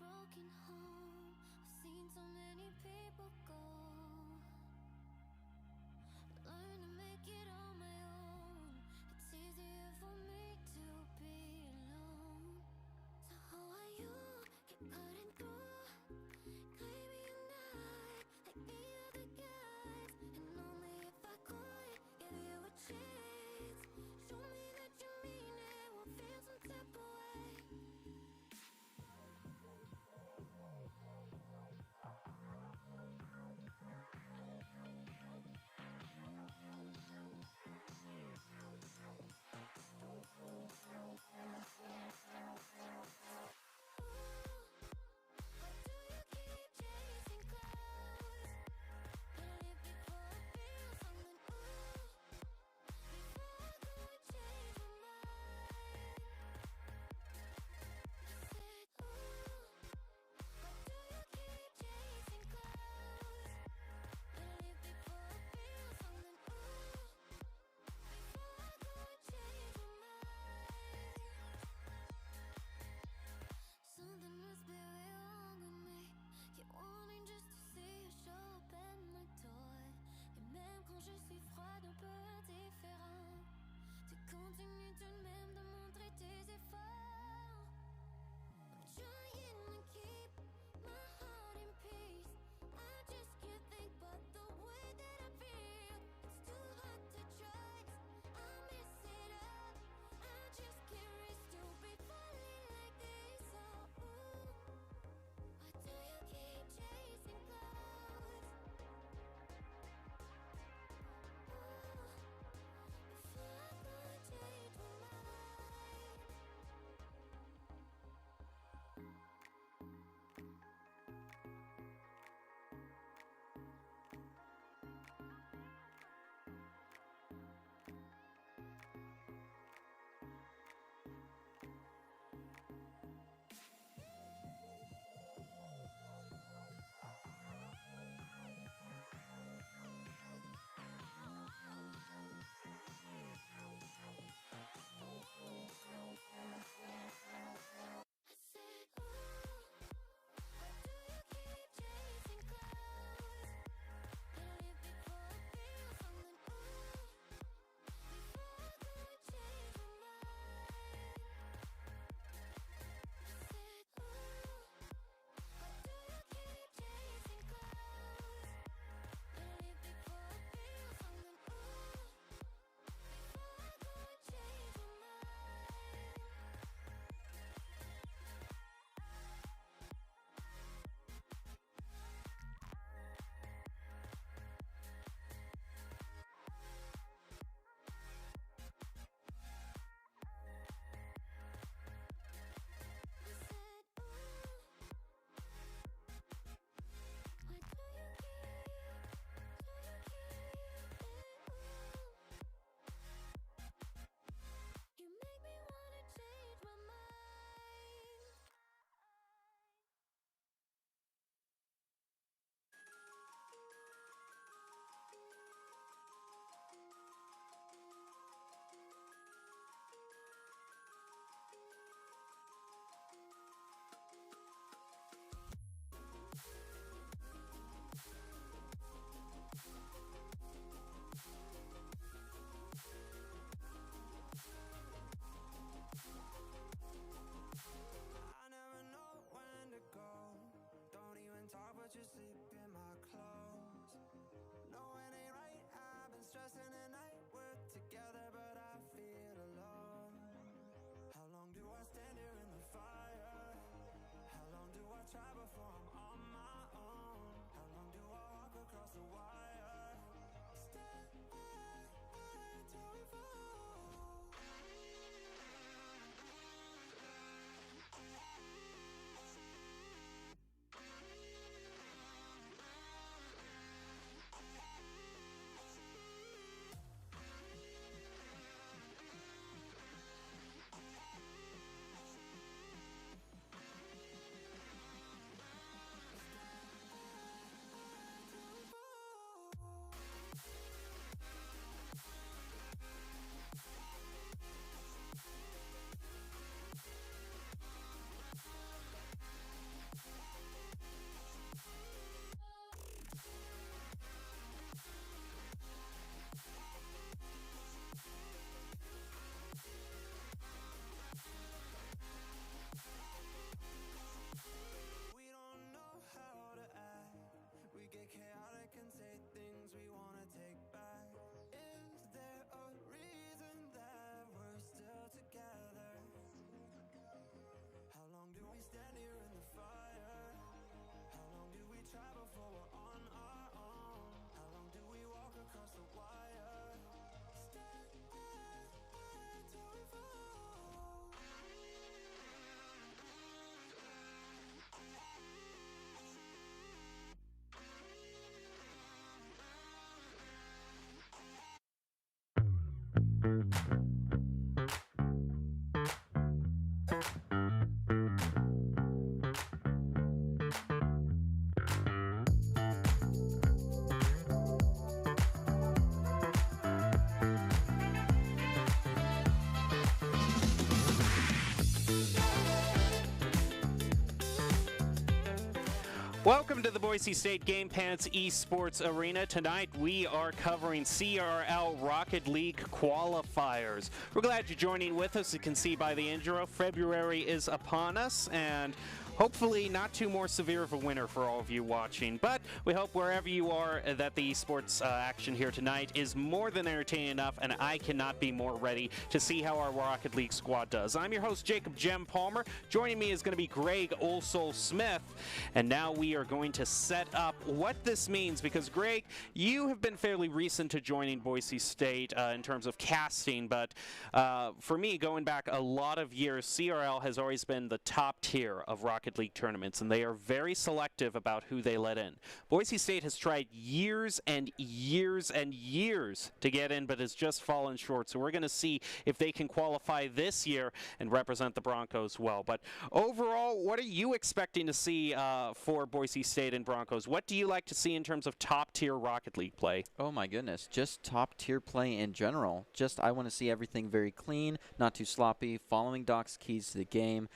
broken home. I've seen so many people go. Learn to make it on my own. It's easier for me to be alone. So how are you? Keep cutting through, claiming you're not like the other guys. And only if I could give you a chance, show me that you mean it, we'll feel some type of way. Something must be wrong with me. Keep wanting just to see you show up at my door. Et même quand je suis froide, un peu indifférent, tu continues tout de même de montrer tes efforts. I'm trying to keep my heart in peace. I just can't think but the way that I feel. It's too hard to trust. I mess it up. I just can't risk to be falling like this. Oh, ooh, why do you keep chasing clouds? Ooh, if I could change my mind. I said, ooh, why do you keep chasing clouds? Gotta live before I feel something, ooh, before I could change my mind. I said, ooh, why do you keep chasing clouds? Gotta live before I feel something, ooh, before I could change my mind. I said, ooh, why do you keep it, ooh? You make me wanna change my mind. I never know when to go. Don't even talk, but you sleep in my clothes. No, it ain't right. I've been stressing the night. We're together, but I feel alone. How long do I stand here in the fire? How long do I try before I'm on my own? How long do I walk across the wire? Stay till we fall. try before we're on our own? How long do we walk across the wire? Stay till we fall. Welcome to the Boise State Game Pants Esports Arena. Tonight we are covering CRL Rocket League qualifiers. We're glad you're joining with us. You can see by the intro, February is upon us, and hopefully not too more severe of a winter for all of you watching. But we hope wherever you are that the esports action here tonight is more than entertaining enough, and I cannot be more ready to see how our Rocket League squad does. I'm your host, Jacob Jem Palmer. Joining me is going to be Greg Olsol Smith, and now we are going to set up what this means, because Greg, you have been fairly recent to joining Boise State in terms of casting, but for me, going back a lot of years, CRL has always been the top tier of Rocket League tournaments, and they are very selective about who they let in. Boise State has tried years and years and years to get in, but has just fallen short, so we're going to see if they can qualify this year and represent the Broncos well. But overall, what are you expecting to see for Boise State and Broncos? What do you like to see in terms of top-tier Rocket League play? Oh my goodness, just top-tier play in general. I want to see everything very clean, not too sloppy, following Doc's keys to the game.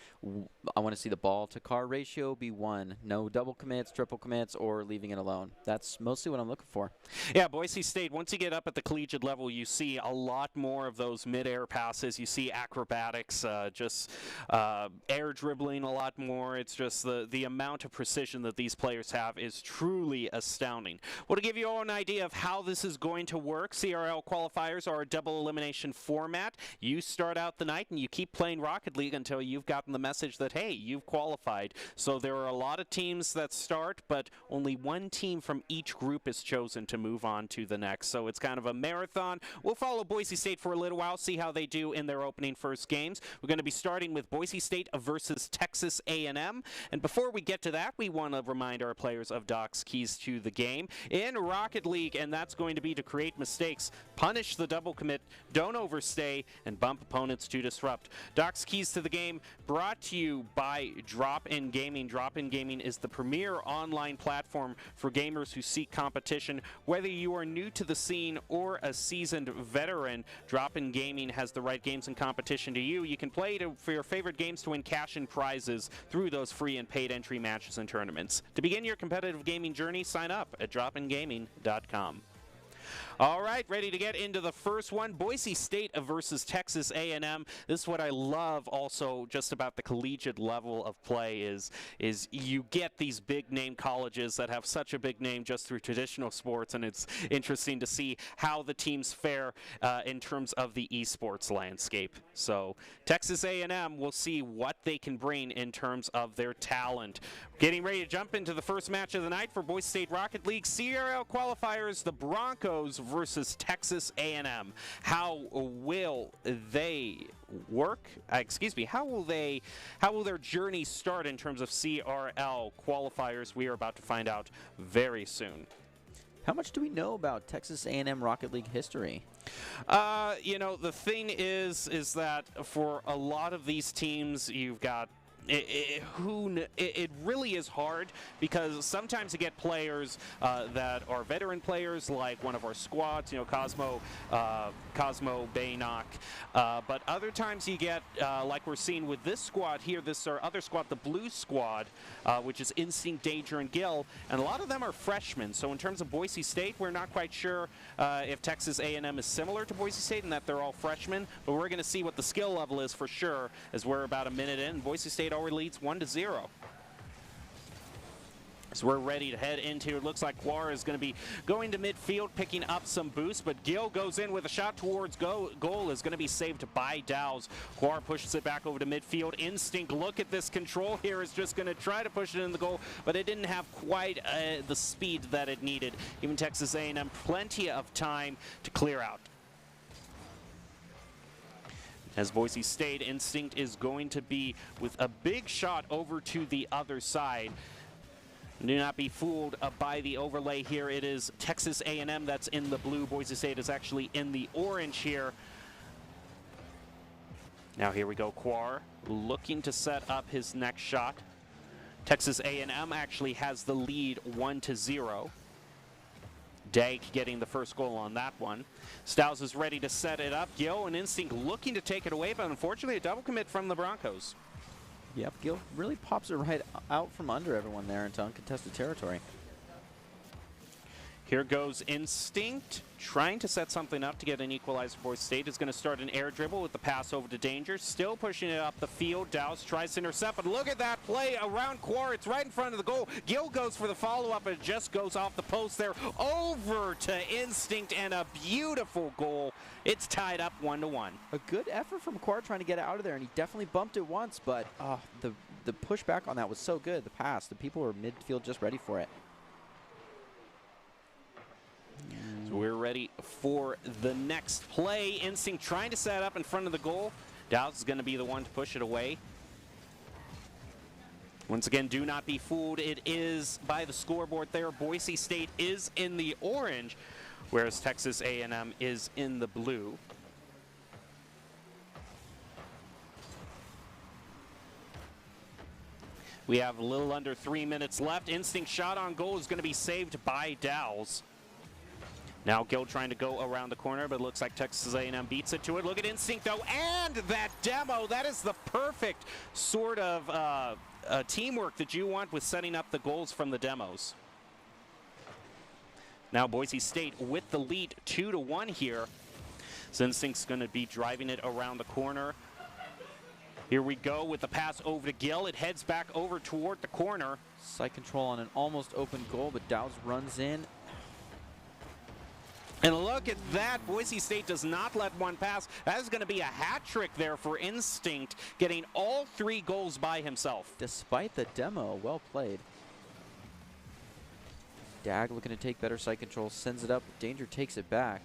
I want to see the ball-to-car ratio be 1. No double commits, triple commits, or leaving it alone. That's mostly what I'm looking for. Yeah, Boise State, once you get up at the collegiate level, you see a lot more of those mid-air passes. You see acrobatics, air dribbling a lot more. It's just the amount of precision that these players have is truly astounding. Well, to give you all an idea of how this is going to work, CRL qualifiers are a double elimination format. You start out the night and you keep playing Rocket League until you've gotten the message that, hey, you've qualified. So there are a lot of teams that start, but only one team from each group is chosen to move on to the next. So it's kind of a marathon. We'll follow Boise State for a little while, see how they do in their opening first games. We're going to be starting with Boise State versus Texas A&M. And before we get to that, we want to remind our players of Doc's keys to the game in Rocket League, and that's going to be to create mistakes, punish the double commit, don't overstay, and bump opponents to disrupt. Doc's keys to the game brought to you by Drop-In Gaming. Drop-In Gaming is the premier online platform for gamers who seek competition. Whether you are new to the scene or a seasoned veteran, Drop-In Gaming has the right games and competition to you. You can play for your favorite games to win cash and prizes through those free and paid entry matches and tournaments. To begin your competitive gaming journey, sign up at dropingaming.com. All right, ready to get into the first one. Boise State versus Texas A&M. This is what I love also just about the collegiate level of play is you get these big name colleges that have such a big name just through traditional sports, and it's interesting to see how the teams fare in terms of the esports landscape. So Texas A&M, will see what they can bring in terms of their talent. Getting ready to jump into the first match of the night for Boise State Rocket League CRL qualifiers, the Broncos versus Texas A&M. How will they work? How will their journey start in terms of CRL qualifiers? We are about to find out very soon. How much do we know about Texas A&M Rocket League history? The thing is that for a lot of these teams, you've got it really is hard, because sometimes you get players that are veteran players, like one of our squads, Cosmo Baynock, but other times you get, like we're seeing with this squad here, this our other squad, the Blue Squad, which is Instinct, Danger, and Gil, and a lot of them are freshmen. So in terms of Boise State, we're not quite sure if Texas A&M is similar to Boise State in that they're all freshmen, but we're going to see what the skill level is for sure, as we're about a minute in. Boise State already leads 1-0. So we're ready to head into it. Looks like Quar is going to be going to midfield, picking up some boost, but Gil goes in with a shot towards goal is going to be saved by Dows. Quar pushes it back over to midfield. Instinct, look at this control here, is just going to try to push it in the goal, but it didn't have quite the speed that it needed. Even Texas A&M plenty of time to clear out. As Boise State, Instinct is going to be with a big shot over to the other side. Do not be fooled by the overlay here. It is Texas A&M that's in the blue. Boise State is actually in the orange here. Now here we go. Quar looking to set up his next shot. Texas A&M actually has the lead 1-0. Dag getting the first goal on that one. Stiles is ready to set it up. Gil and Instinct looking to take it away, but unfortunately a double commit from the Broncos. Yep, Gil really pops it right out from under everyone there into uncontested territory. Here goes Instinct, trying to set something up to get an equalizer for State. Is going to start an air dribble with the pass over to Danger. Still pushing it up the field. Dows tries to intercept, but look at that play around Quar. It's right in front of the goal. Gil goes for the follow-up, and it just goes off the post there. Over to Instinct, and a beautiful goal. It's tied up 1-1. A good effort from Quar trying to get it out of there, and he definitely bumped it once, but the pushback on that was so good. The pass, the people were midfield just ready for it. So we're ready for the next play. Instinct trying to set up in front of the goal. Dows is going to be the one to push it away. Once again, do not be fooled. It is by the scoreboard there. Boise State is in the orange, whereas Texas A&M is in the blue. We have a little under 3 minutes left. Instinct shot on goal is going to be saved by Dows. Now Gil trying to go around the corner, but it looks like Texas A&M beats it to it. Look at Instinct, though, and that demo. That is the perfect sort of teamwork that you want with setting up the goals from the demos. Now Boise State with the lead 2-1 here. So Instinct's going to be driving it around the corner. Here we go with the pass over to Gil. It heads back over toward the corner. Side control on an almost open goal, but Dows runs in. And look at that. Boise State does not let one pass. That is going to be a hat trick there for Instinct, getting all 3 goals by himself. Despite the demo, well played. Dag looking to take better side control, sends it up. Danger takes it back.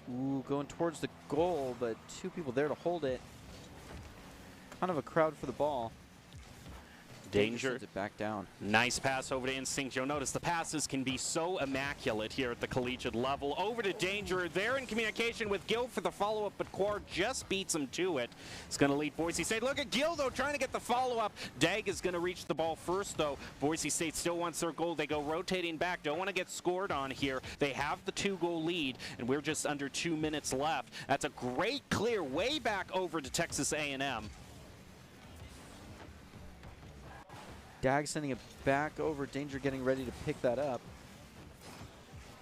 Ooh, going towards the goal, but 2 people there to hold it. Kind of a crowd for the ball. Danger sends it back down. Nice pass over to Instinct. You'll notice the passes can be so immaculate here at the collegiate level. Over to Danger. They're in communication with Gil for the follow-up, but Quar just beats him to it. It's going to lead Boise State. Look at Gil, though, trying to get the follow-up. Dag is going to reach the ball first, though. Boise State still wants their goal. They go rotating back. Don't want to get scored on here. They have the 2-goal lead, and we're just under 2 minutes left. That's a great clear way back over to Texas A&M. Dag sending it back over. Danger getting ready to pick that up.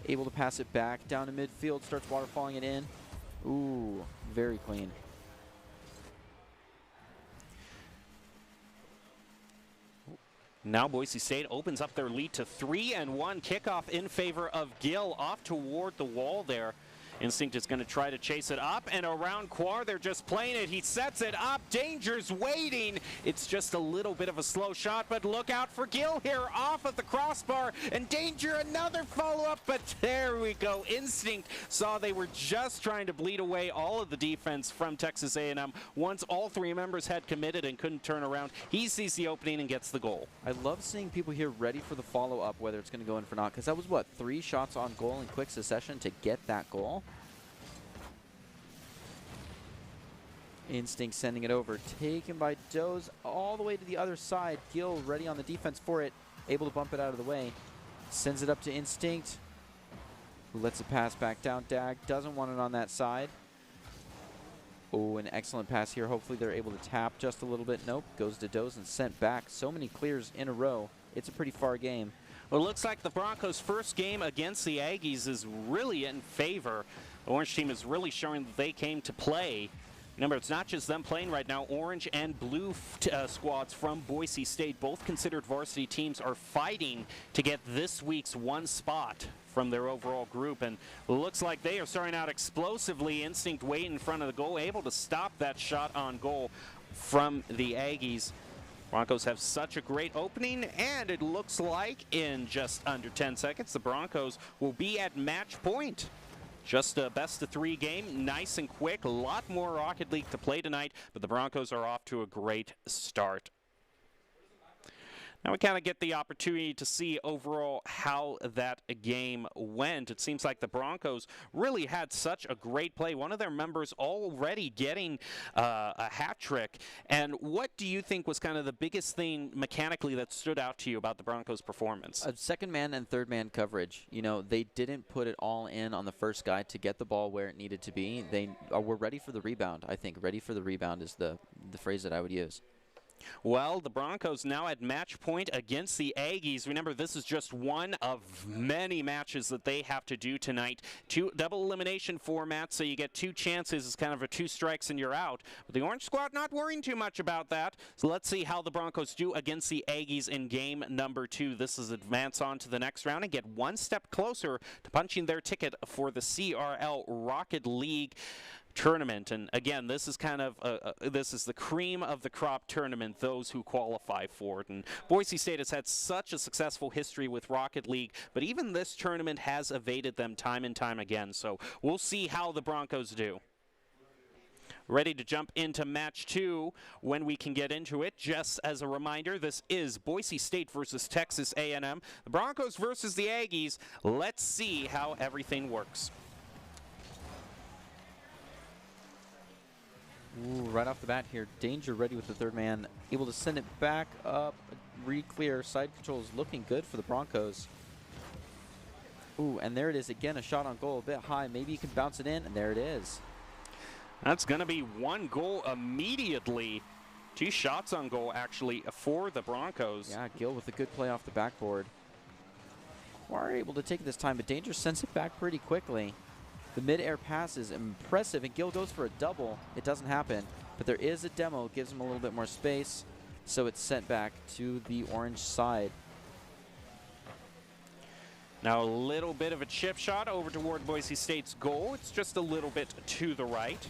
Able to pass it back down to midfield. Starts waterfalling it in. Ooh, very clean. Now Boise State opens up their lead to 3-1. Kickoff in favor of Gil off toward the wall there. Instinct is going to try to chase it up and around Quar. They're just playing it. He sets it up. Danger's waiting. It's just a little bit of a slow shot, but look out for Gil here off of the crossbar. And Danger, another follow-up, but there we go. Instinct saw they were just trying to bleed away all of the defense from Texas A&M. Once all 3 members had committed and couldn't turn around, he sees the opening and gets the goal. I love seeing people here ready for the follow-up, whether it's going to go in or not, because that was, what, 3 shots on goal in quick succession to get that goal? Instinct sending it over, taken by Doze all the way to the other side. Gil ready on the defense for it, able to bump it out of the way. Sends it up to Instinct, who lets it pass back down. Dag doesn't want it on that side. Oh, an excellent pass here. Hopefully they're able to tap just a little bit. Nope, goes to Doze and sent back. So many clears in a row. It's a pretty far game. Well, it looks like the Broncos' first game against the Aggies is really in favor. The Orange team is really showing that they came to play. Remember, it's not just them playing right now. Orange and blue squads from Boise State, both considered varsity teams, are fighting to get this week's one spot from their overall group, and looks like they are starting out explosively. Instinct way in front of the goal, able to stop that shot on goal from the Aggies. Broncos have such a great opening, and it looks like in just under 10 seconds, the Broncos will be at match point. Just a best-of-3 game, nice and quick. A lot more Rocket League to play tonight, but the Broncos are off to a great start. Now we kind of get the opportunity to see overall how that game went. It seems like the Broncos really had such a great play. One of their members already getting a hat trick. And what do you think was kind of the biggest thing mechanically that stood out to you about the Broncos' performance? Second man and third man coverage. You know, they didn't put it all in on the first guy to get the ball where it needed to be. They were ready for the rebound, I think. Ready for the rebound is the phrase that I would use. Well, the Broncos now at match point against the Aggies. Remember, this is just one of many matches that they have to do tonight. Two double elimination format, so you get 2 chances. It's kind of a 2 strikes and you're out. But the Orange squad not worrying too much about that. So let's see how the Broncos do against the Aggies in game number 2. This is advance on to the next round and get 1 step closer to punching their ticket for the CRL Rocket League tournament. And again, this is kind of this is the cream of the crop tournament, those who qualify for it. And Boise State has had such a successful history with Rocket League, but even this tournament has evaded them time and time again. So we'll see how the Broncos do. Ready to jump into match 2 when we can get into it. Just as a reminder, this is Boise State versus Texas A&M. The Broncos versus the Aggies. Let's see how everything works. Ooh, right off the bat here, Danger ready with the third man, able to send it back up, re-clear. Side control is looking good for the Broncos. Ooh, and there it is again, a shot on goal, a bit high. Maybe you can bounce it in, and there it is. That's going to be 1 goal immediately. 2 shots on goal, actually, for the Broncos. Yeah, Gill with a good play off the backboard. Are able to take it this time, but Danger sends it back pretty quickly. The mid-air pass is impressive, and Gill goes for a double. It doesn't happen, but there is a demo. Gives him a little bit more space, so it's sent back to the orange side. Now a little bit of a chip shot over toward Boise State's goal. It's just a little bit to the right.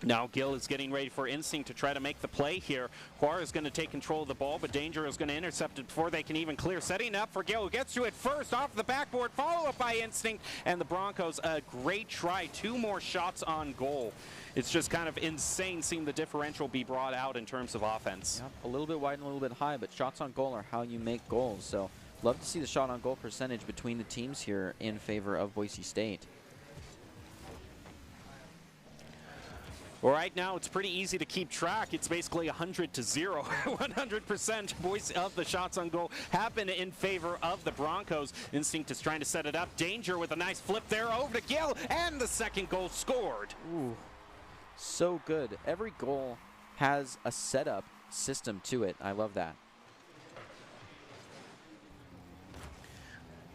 Now Gill is getting ready for Instinct to try to make the play here. Quar is going to take control of the ball, but Danger is going to intercept it before they can even clear. Setting up for Gill, who gets to it first off the backboard, follow up by Instinct, and the Broncos, a great try. 2 more shots on goal. It's just kind of insane seeing the differential be brought out in terms of offense. Yep, a little bit wide and a little bit high, but shots on goal are how you make goals. So love to see the shot on goal percentage between the teams here in favor of Boise State. Well, right now it's pretty easy to keep track. It's basically 100 to 0. 100% of the shots on goal happen in favor of the Broncos. Instinct is trying to set it up. Danger with a nice flip there over to Gill, and the second goal scored. Ooh, so good. Every goal has a setup system to it. I love that.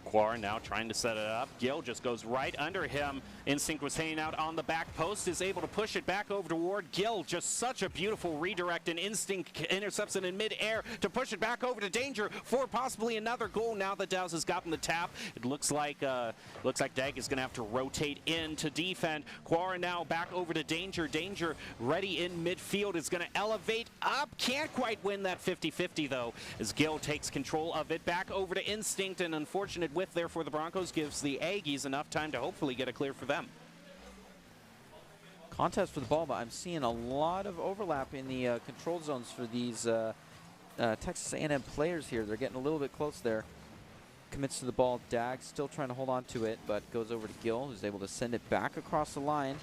Quar now trying to set it up. Gill just goes right under him. Instinct was hanging out on the back post, is able to push it back over toward Gill. Just such a beautiful redirect, and Instinct intercepts it in mid-air to push it back over to Danger for possibly another goal. Now that Dow's has gotten the tap, it looks like Dag is going to have to rotate in to defend. Quar now back over to Danger. Danger ready in midfield, is going to elevate up. Can't quite win that 50-50 though, as Gill takes control of it. Back over to Instinct, and unfortunate whiff there for the Broncos gives the Aggies enough time to hopefully get a clear for them. Contest for the ball, but I'm seeing a lot of overlap in the control zones for these Texas A&M players here. They're getting a little bit close there. Commits to the ball. Dag still trying to hold on to it, but goes over to Gill, who's able to send it back across the line.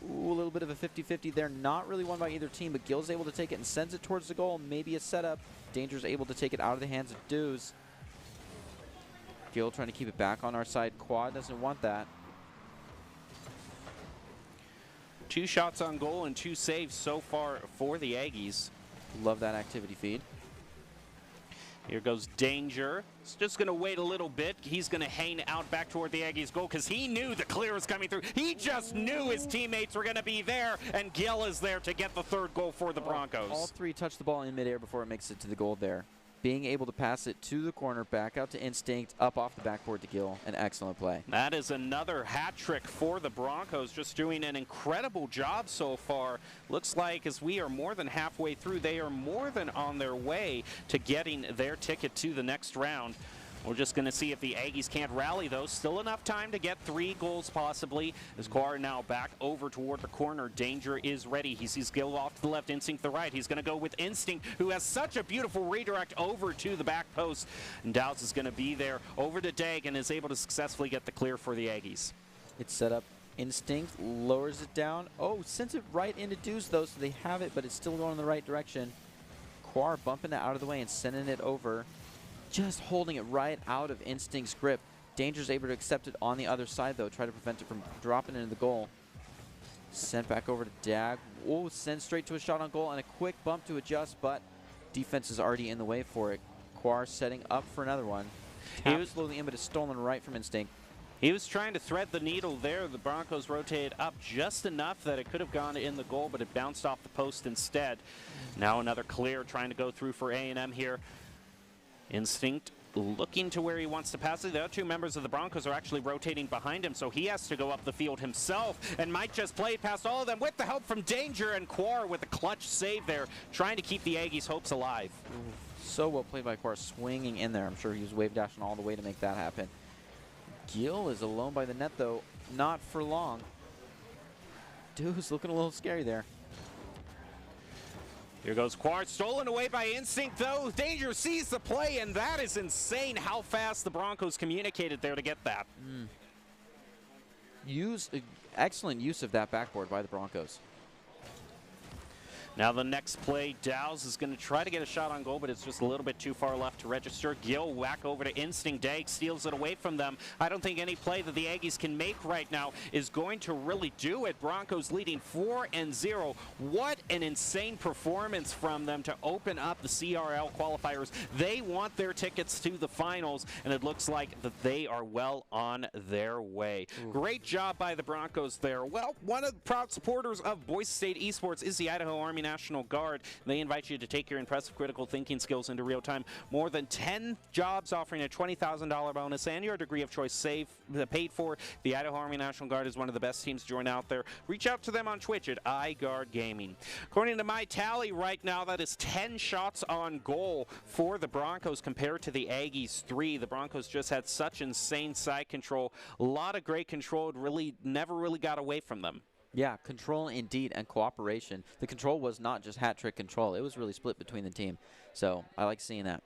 Ooh, a little bit of a 50-50 there. Not really won by either team, but Gill's able to take it and sends it towards the goal. Maybe a setup. Danger's able to take it out of the hands of Dews. Gill trying to keep it back on our side. Quad doesn't want that. 2 shots on goal and 2 saves so far for the Aggies. Love that activity feed. Here goes Danger. He's just going to wait a little bit. He's going to hang out back toward the Aggies' goal because he knew the clear was coming through. He just knew his teammates were going to be there, and Gill is there to get the third goal for the Broncos. All three touch the ball in midair before it makes it to the goal there. Being able to pass it to the corner, back out to Instinct, up off the backboard to Gill. An excellent play. That is another hat trick for the Broncos, just doing an incredible job so far. Looks like as we are more than halfway through, they are more than on their way to getting their ticket to the next round. We're just going to see if the Aggies can't rally, though. Still enough time to get 3 goals, possibly. As Quar now back over toward the corner. Danger is ready. He sees Gill off to the left, Instinct the right. He's going to go with Instinct, who has such a beautiful redirect over to the back post. And Dowds is going to be there over to Dag and is able to successfully get the clear for the Aggies. It's set up. Instinct lowers it down. Oh, sends it right into Deuce, though, so they have it, but it's still going in the right direction. Quar bumping it out of the way and sending it over. Just holding it right out of Instinct's grip. Danger's able to accept it on the other side, though. Try to prevent it from dropping into the goal. Sent back over to Dag. Oh, sent straight to a shot on goal and a quick bump to adjust, but defense is already in the way for it. Quar setting up for another one. Tap slowly in, but it's stolen right from Instinct. He was trying to thread the needle there. The Broncos rotated up just enough that it could have gone in the goal, but it bounced off the post instead. Now another clear trying to go through for A&M here. Instinct looking to where he wants to pass it. The other 2 members of the Broncos are actually rotating behind him, so he has to go up the field himself and might just play it past all of them with the help from Danger, and Quar with a clutch save there, trying to keep the Aggies' hopes alive. So well played by Quar, swinging in there. I'm sure he was wave dashing all the way to make that happen. Gill is alone by the net, though. Not for long. Dude's looking a little scary there. Here goes Quar, stolen away by Instinct, though. Danger sees the play, and that is insane how fast the Broncos communicated there to get that. Excellent use of that backboard by the Broncos. Now the next play, Dowds is going to try to get a shot on goal, but it's just a little bit too far left to register. Gill whack over to Instinct. Dag steals it away from them. I don't think any play that the Aggies can make right now is going to really do it. Broncos leading 4-0. What an insane performance from them to open up the CRL qualifiers. They want their tickets to the finals, and it looks like that they are well on their way. Ooh. Great job by the Broncos there. Well, one of the proud supporters of Boise State Esports is the Idaho Army National Guard. They invite you to take your impressive critical thinking skills into real time. More than 10 jobs offering a $20,000 bonus and your degree of choice paid for. The Idaho Army National Guard is one of the best teams to join out there. Reach out to them on Twitch at iGuard Gaming. According to my tally right now, that is 10 shots on goal for the Broncos compared to the Aggies 3. The Broncos just had such insane side control. A lot of great control. Never really got away from them. Yeah, control indeed, and cooperation. The control was not just hat trick control. It was really split between the team. So I like seeing that.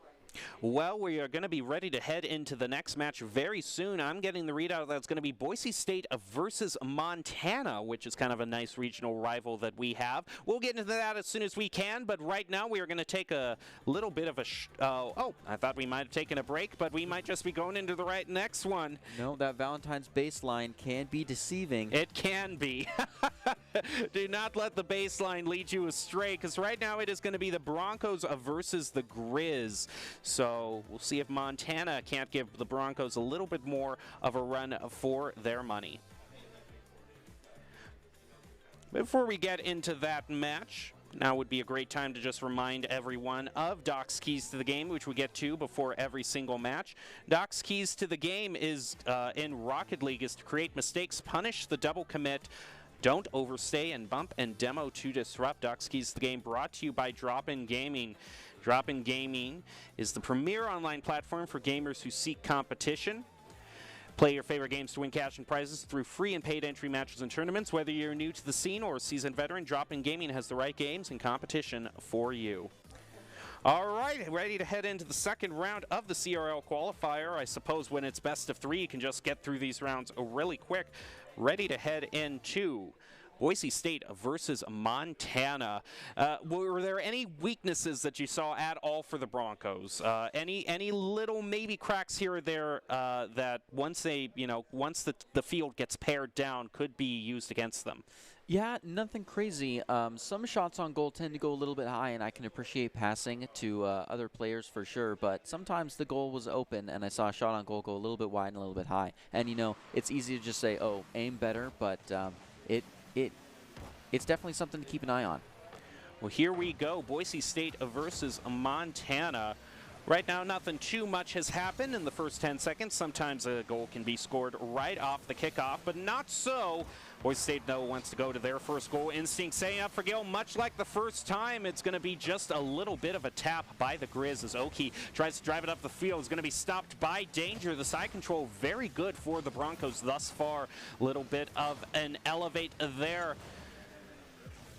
Well, we are going to be ready to head into the next match very soon. I'm getting the readout that's going to be Boise State versus Montana, which is kind of a nice regional rival that we have. We'll get into that as soon as we can, but right now we are going to take a little bit of a I thought we might have taken a break, but we might just be going into the next one. No, that Valentine's baseline can be deceiving. It can be. Do not let the baseline lead you astray, because right now it is going to be the Broncos versus the Grizz. So we'll see if Montana can't give the Broncos a little bit more of a run for their money. Before we get into that match, now would be a great time to just remind everyone of Doc's Keys to the Game, which we get to before every single match. Doc's Keys to the Game is in Rocket League is to create mistakes, punish the double commit, don't overstay, and bump and demo to disrupt. Doc's Keys to the Game brought to you by Drop-In Gaming. Drop-In Gaming is the premier online platform for gamers who seek competition. Play your favorite games to win cash and prizes through free and paid entry matches and tournaments. Whether you're new to the scene or a seasoned veteran, Drop-In Gaming has the right games and competition for you. All right, ready to head into the second round of the CRL qualifier. I suppose when it's best of 3, you can just get through these rounds really quick. Ready to head into Boise State versus Montana. Were there any weaknesses that you saw at all for the Broncos? Any little maybe cracks here or there that once the field gets pared down could be used against them? Yeah, nothing crazy. Some shots on goal tend to go a little bit high, and I can appreciate passing to other players for sure, but sometimes the goal was open, and I saw a shot on goal go a little bit wide and a little bit high. And, you know, it's easy to just say, oh, aim better, but it's definitely something to keep an eye on. Well, here we go. Boise State versus Montana. Right now, nothing too much has happened in the first 10 seconds. Sometimes a goal can be scored right off the kickoff, but not so. Boise State, though, wants to go to their first goal. Instinct setting up for Gill. Much like the first time, it's going to be just a little bit of a tap by the Grizz as Oki tries to drive it up the field. It's going to be stopped by Danger. The side control very good for the Broncos thus far. Little bit of an elevate there.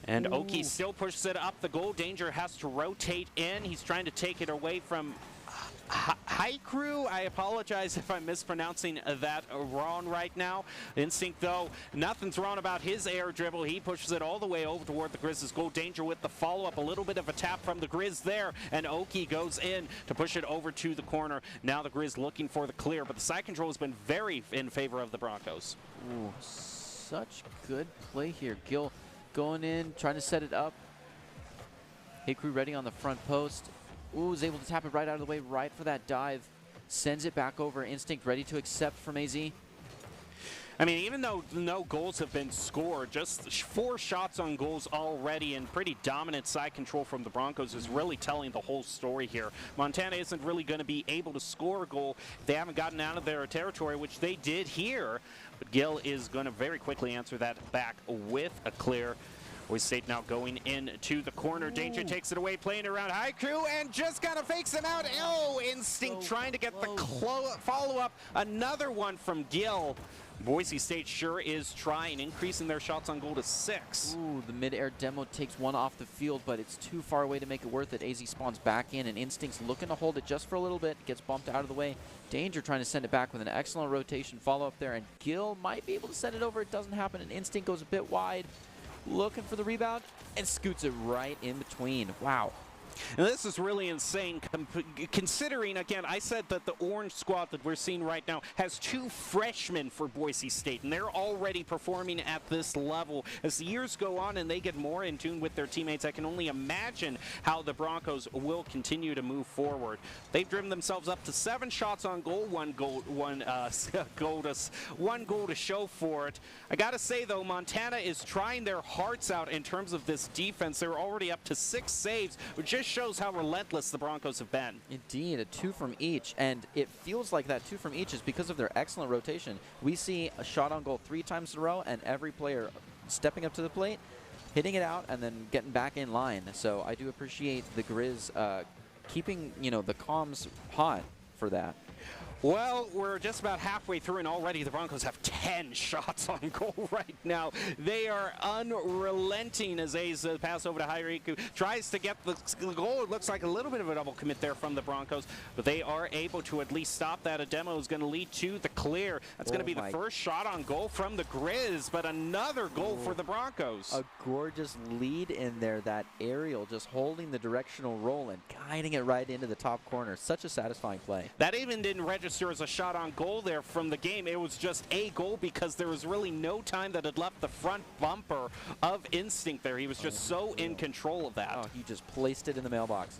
And Oki still pushes it up the goal. Danger has to rotate in. He's trying to take it away from Haiku. I apologize if I'm mispronouncing that wrong right now. Instinct, though, nothing's wrong about his air dribble. He pushes it all the way over toward the Grizz's goal. Danger with the follow-up. A little bit of a tap from the Grizz there. And Oki goes in to push it over to the corner. Now the Grizz looking for the clear. But the side control has been very in favor of the Broncos. Ooh, such good play here. Gill going in, trying to set it up. Haiku ready on the front post. Ooh, is able to tap it right out of the way, right for that dive. Sends it back over. Instinct ready to accept from AZ. I mean, even though no goals have been scored, just 4 shots on goals already and pretty dominant side control from the Broncos is really telling the whole story here. Montana isn't really going to be able to score a goal if they haven't gotten out of their territory, which they did here. But Gill is going to very quickly answer that back with a clear. Boise State now going into the corner. Danger takes it away, playing around Haiku, and just kind of fakes him out. Oh, Instinct trying to get the follow-up. Another one from Gill. Boise State sure is trying, increasing their shots on goal to 6. Ooh, the mid-air demo takes one off the field, but it's too far away to make it worth it. AZ spawns back in, and Instinct's looking to hold it just for a little bit. Gets bumped out of the way. Danger trying to send it back with an excellent rotation follow-up there, and Gill might be able to send it over. It doesn't happen, and Instinct goes a bit wide. Looking for the rebound and scoots it right in between. Wow. And this is really insane considering, again, I said that the orange squad that we're seeing right now has 2 freshmen for Boise State, and they're already performing at this level. As the years go on and they get more in tune with their teammates, I can only imagine how the Broncos will continue to move forward. They've driven themselves up to 7 shots on goal, one goal to show for it. I gotta say though, Montana is trying their hearts out in terms of this defense. They're already up to 6 saves, which just shows how relentless the Broncos have been. Indeed, a 2 from each, and it feels like that 2 from each is because of their excellent rotation. We see a shot on goal 3 times in a row, and every player stepping up to the plate, hitting it out, and then getting back in line. So I do appreciate the Grizz keeping, you know, the comms hot for that. Well, we're just about halfway through, and already the Broncos have 10 shots on goal right now. They are unrelenting as A's pass over to Haiku. Tries to get the goal. It looks like a little bit of a double commit there from the Broncos, but they are able to at least stop that. A demo is going to lead to the clear. That's going to be the first shot on goal from the Grizz, but another goal for the Broncos. A gorgeous lead in there, that aerial, just holding the directional roll and guiding it right into the top corner. Such a satisfying play. That even didn't register as a shot on goal there from the game. It was just a goal because there was really no time that had left the front bumper of Instinct there. He was just so in control of that. Oh, he just placed it in the mailbox.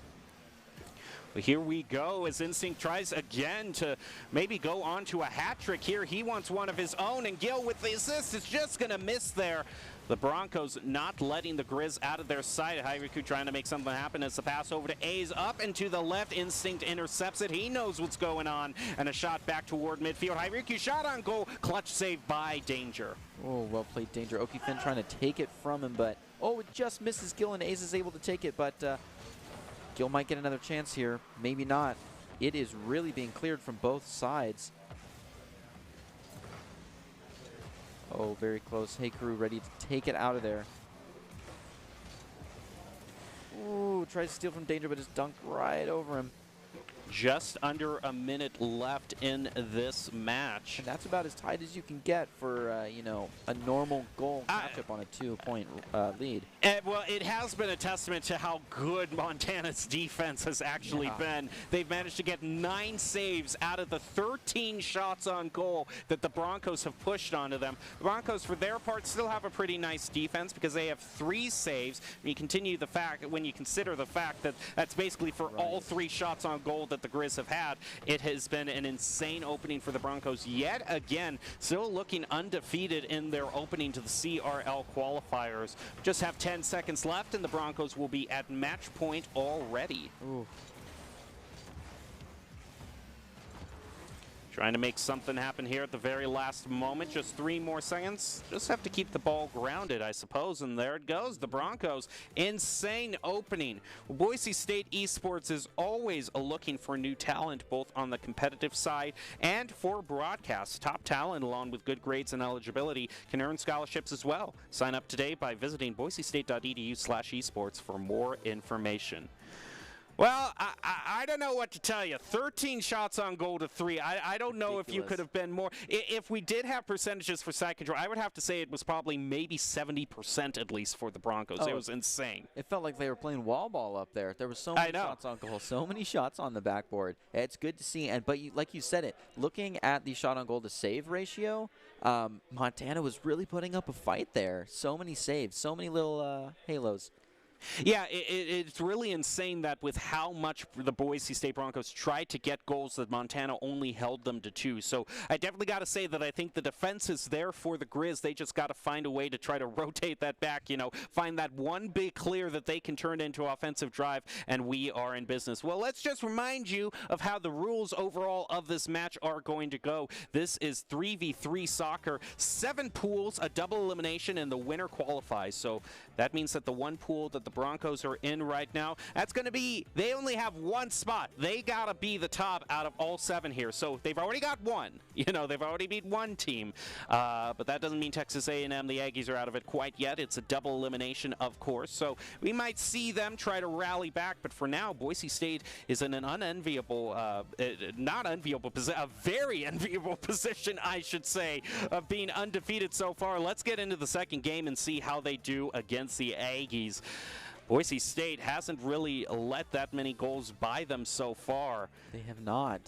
But here we go as Instinct tries again to maybe go on to a hat trick here. He wants one of his own, and Gill with the assist is just going to miss there. The Broncos not letting the Grizz out of their sight. Haiku trying to make something happen as the pass over to A's up and to the left. Instinct intercepts it. He knows what's going on. And a shot back toward midfield. Haiku shot on goal. Clutch save by Danger. Oh, well played, Danger. Oki Finn trying to take it from him, but oh, it just misses Gill, and A's is able to take it, but Gill might get another chance here. Maybe not. It is really being cleared from both sides. Oh, very close. Haiku ready to take it out of there. Ooh, tries to steal from Danger, but it's dunked right over him. just under a minute left in this match. And that's about as tight as you can get for, you know, a normal goal matchup on a 2-point lead. Well, it has been a testament to how good Montana's defense has actually been. They've managed to get 9 saves out of the 13 shots on goal that the Broncos have pushed onto them. The Broncos, for their part, still have a pretty nice defense because they have 3 saves. When you consider the fact that that's basically for all 3 shots on goal that the Grizz have had, it has been an insane opening for the Broncos yet again, still looking undefeated in their opening to the CRL qualifiers. Just have 10 seconds left and the Broncos will be at match point already. Ooh. Trying to make something happen here at the very last moment. Just 3 more seconds. Just have to keep the ball grounded, I suppose. And there it goes. The Broncos. Insane opening. Boise State Esports is always looking for new talent, both on the competitive side and for broadcast. Top talent, along with good grades and eligibility, can earn scholarships as well. Sign up today by visiting boisestate.edu/esports for more information. Well, I don't know what to tell you. 13 shots on goal to 3. I don't know if you could have been more. If we did have percentages for side control, I would have to say it was probably maybe 70% at least for the Broncos. It was insane. It felt like they were playing wall ball up there. There were so many shots on goal, so many shots on the backboard. It's good to see. But like you said it, looking at the shot on goal to save ratio, Montana was really putting up a fight there. So many saves, so many little halos. Yeah, it's really insane that with how much the Boise State Broncos tried to get goals, that Montana only held them to 2. So I definitely got to say that I think the defense is there for the Grizz. They just got to find a way to try to rotate that back, you know, find that one big clear that they can turn into offensive drive, and we are in business. Well, let's just remind you of how the rules overall of this match are going to go. This is 3v3 soccer, 7 pools, a double elimination, and the winner qualifies. So that means that the one pool that the Broncos are in right now, that's going to be, they only have 1 spot. They got to be the top out of all 7 here. So they've already got 1. You know, they've already beat 1 team. But that doesn't mean Texas A&M, the Aggies, are out of it quite yet. It's a double elimination, of course. So we might see them try to rally back. But for now, Boise State is in an unenviable, not enviable position, a very enviable position, I should say, of being undefeated so far. Let's get into the second game and see how they do against the Aggies. Boise State hasn't really let that many goals by them so far. They have not.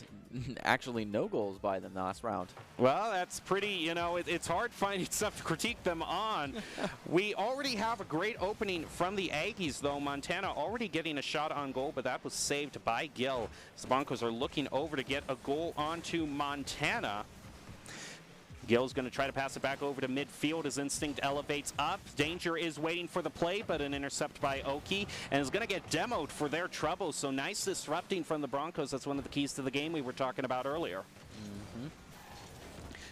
Actually, no goals by them last round. Well, that's pretty, you know, it's hard finding stuff to critique them on. We already have a great opening from the Aggies, though. Montana already getting a shot on goal, but that was saved by Gill. The Broncos are looking over to get a goal onto Montana. Gill's going to try to pass it back over to midfield. His instinct elevates up. Danger is waiting for the play, but an intercept by Oki, and is going to get demoed for their trouble. So nice disrupting from the Broncos. That's one of the keys to the game we were talking about earlier.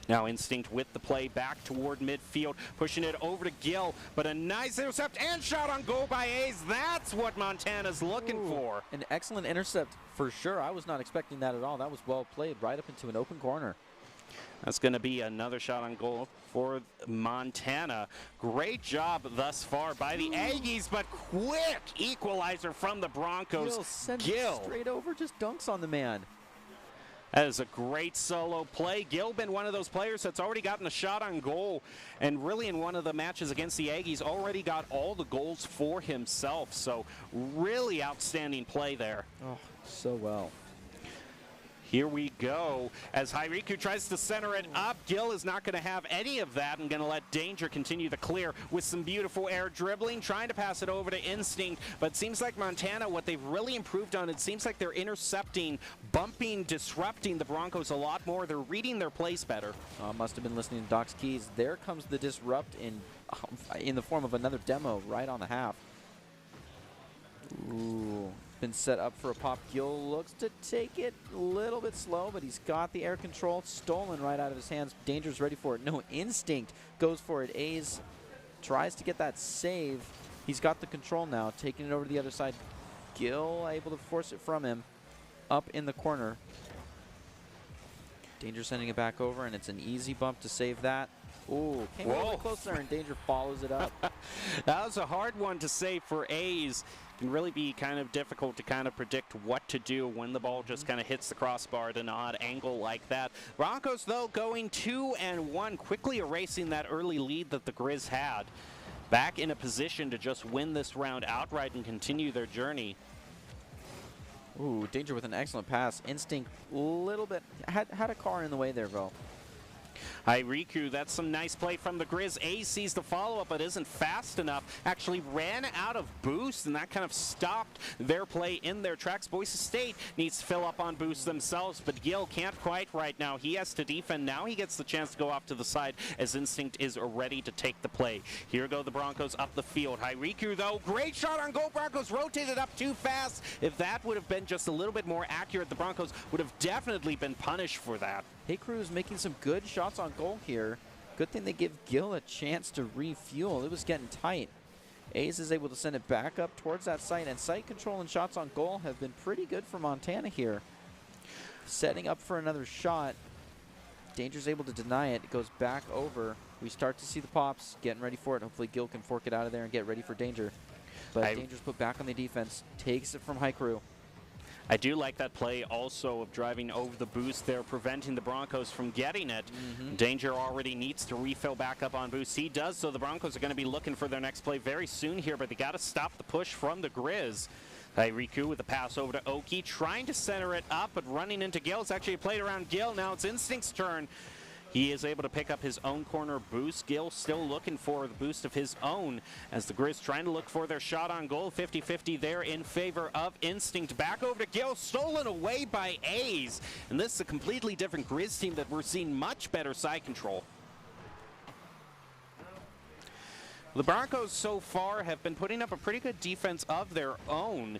Now Instinct with the play back toward midfield, pushing it over to Gill, but a nice intercept and shot on goal by A's. That's what Montana's looking for. An excellent intercept for sure. I was not expecting that at all. That was well played right up into an open corner. That's going to be another shot on goal for Montana. Great job thus far by the Aggies, but quick equalizer from the Broncos. Gill straight over, just dunks on the man. That is a great solo play. Gill been one of those players that's already gotten a shot on goal, and really in one of the matches against the Aggies already got all the goals for himself. So really outstanding play there. Oh, so well. Here we go. As Hairiku tries to center it up, Gill is not going to have any of that and going to let Danger continue to clear with some beautiful air dribbling, trying to pass it over to Instinct. But it seems like Montana, what they've really improved on, it seems like they're intercepting, bumping, disrupting the Broncos a lot more. They're reading their plays better. Must have been listening to Doc's keys. There comes the disrupt in the form of another demo right on the half. Ooh. Been set up for a pop. Gill looks to take it a little bit slow, but he's got the air control stolen right out of his hands. Danger's ready for it. No, Instinct goes for it. A's tries to get that save. He's got the control now, taking it over to the other side. Gill able to force it from him up in the corner. Danger sending it back over, and it's an easy bump to save that. Ooh, came a little closer, and Danger follows it up. That was a hard one to save for A's, can really be kind of difficult to kind of predict what to do when the ball just kind of hits the crossbar at an odd angle like that. Broncos, though, going 2-1, quickly erasing that early lead that the Grizz had. Back in a position to just win this round outright and continue their journey. Ooh, Danger with an excellent pass. Instinct, little bit, had a car in the way there, Vo. Hi, Riku. That's some nice play from the Grizz. A sees the follow-up, but isn't fast enough. Actually ran out of boost, and that kind of stopped their play in their tracks. Boise State needs to fill up on boost themselves, but Gil can't quite right now. He has to defend. Now he gets the chance to go off to the side as Instinct is ready to take the play. Here go the Broncos up the field. Hi, Riku, though. Great shot on goal. Broncos rotated up too fast. If that would have been just a little bit more accurate, the Broncos would have definitely been punished for that. Hey Cruz making some good shots on goal here. Good thing they give Gil a chance to refuel. It was getting tight. A's is able to send it back up towards that site, and site control and shots on goal have been pretty good for Montana here. Setting up for another shot. Danger's able to deny it. It goes back over. We start to see the pops getting ready for it. Hopefully Gil can fork it out of there and get ready for Danger. But Danger's put back on the defense. Takes it from High Crew. I do like that play also of driving over the boost there, preventing the Broncos from getting it. Danger already needs to refill back up on boost. He does, so the Broncos are going to be looking for their next play very soon here, but they got to stop the push from the Grizz. Riku with the pass over to Oki, trying to center it up, but running into Gil. It's actually played around Gil. Now it's Instinct's turn. He is able to pick up his own corner boost. Gil still looking for the boost of his own as the Grizz trying to look for their shot on goal. 50-50 there in favor of Instinct. Back over to Gil, stolen away by A's. And this is a completely different Grizz team that we're seeing much better side control. The Broncos so far have been putting up a pretty good defense of their own.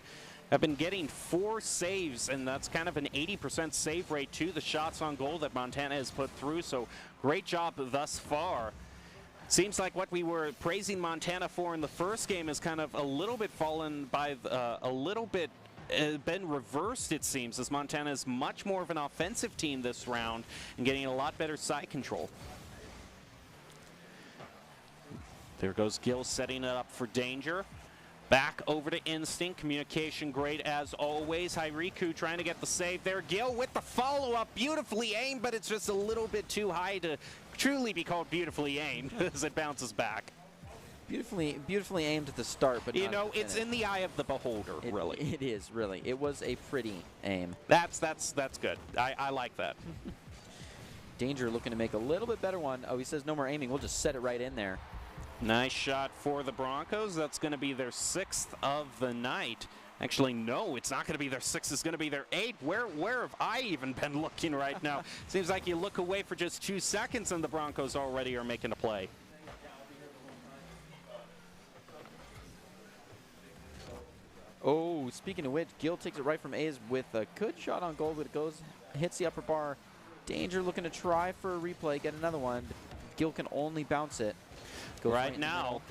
Have been getting 4 saves, and that's kind of an 80% save rate to the shots on goal that Montana has put through, so great job thus far. Seems like what we were praising Montana for in the first game is kind of a little bit fallen by, been reversed, it seems, as Montana is much more of an offensive team this round and getting a lot better side control. There goes Gil setting it up for Danger. Back over to Instinct. Communication great as always. Riku trying to get the save there. Gil with the follow-up. Beautifully aimed, but it's just a little bit too high to truly be called beautifully aimed as it bounces back. Beautifully aimed at the start, but you know, it's in the eye of the beholder, really. It is, really. It was a pretty aim. That's good. I like that. Danger looking to make a little bit better one. Oh, he says no more aiming. We'll just set it right in there. Nice shot for the Broncos. That's going to be their 6th of the night. Actually, no, it's not going to be their 6th. It's going to be their 8th. Where have I even been looking right now? Seems like you look away for just 2 seconds and the Broncos already are making a play. Oh, speaking of which, Gil takes it right from A's with a good shot on goal, but it hits the upper bar. Danger looking to try for a replay, get another one. Gil can only bounce it. Right now,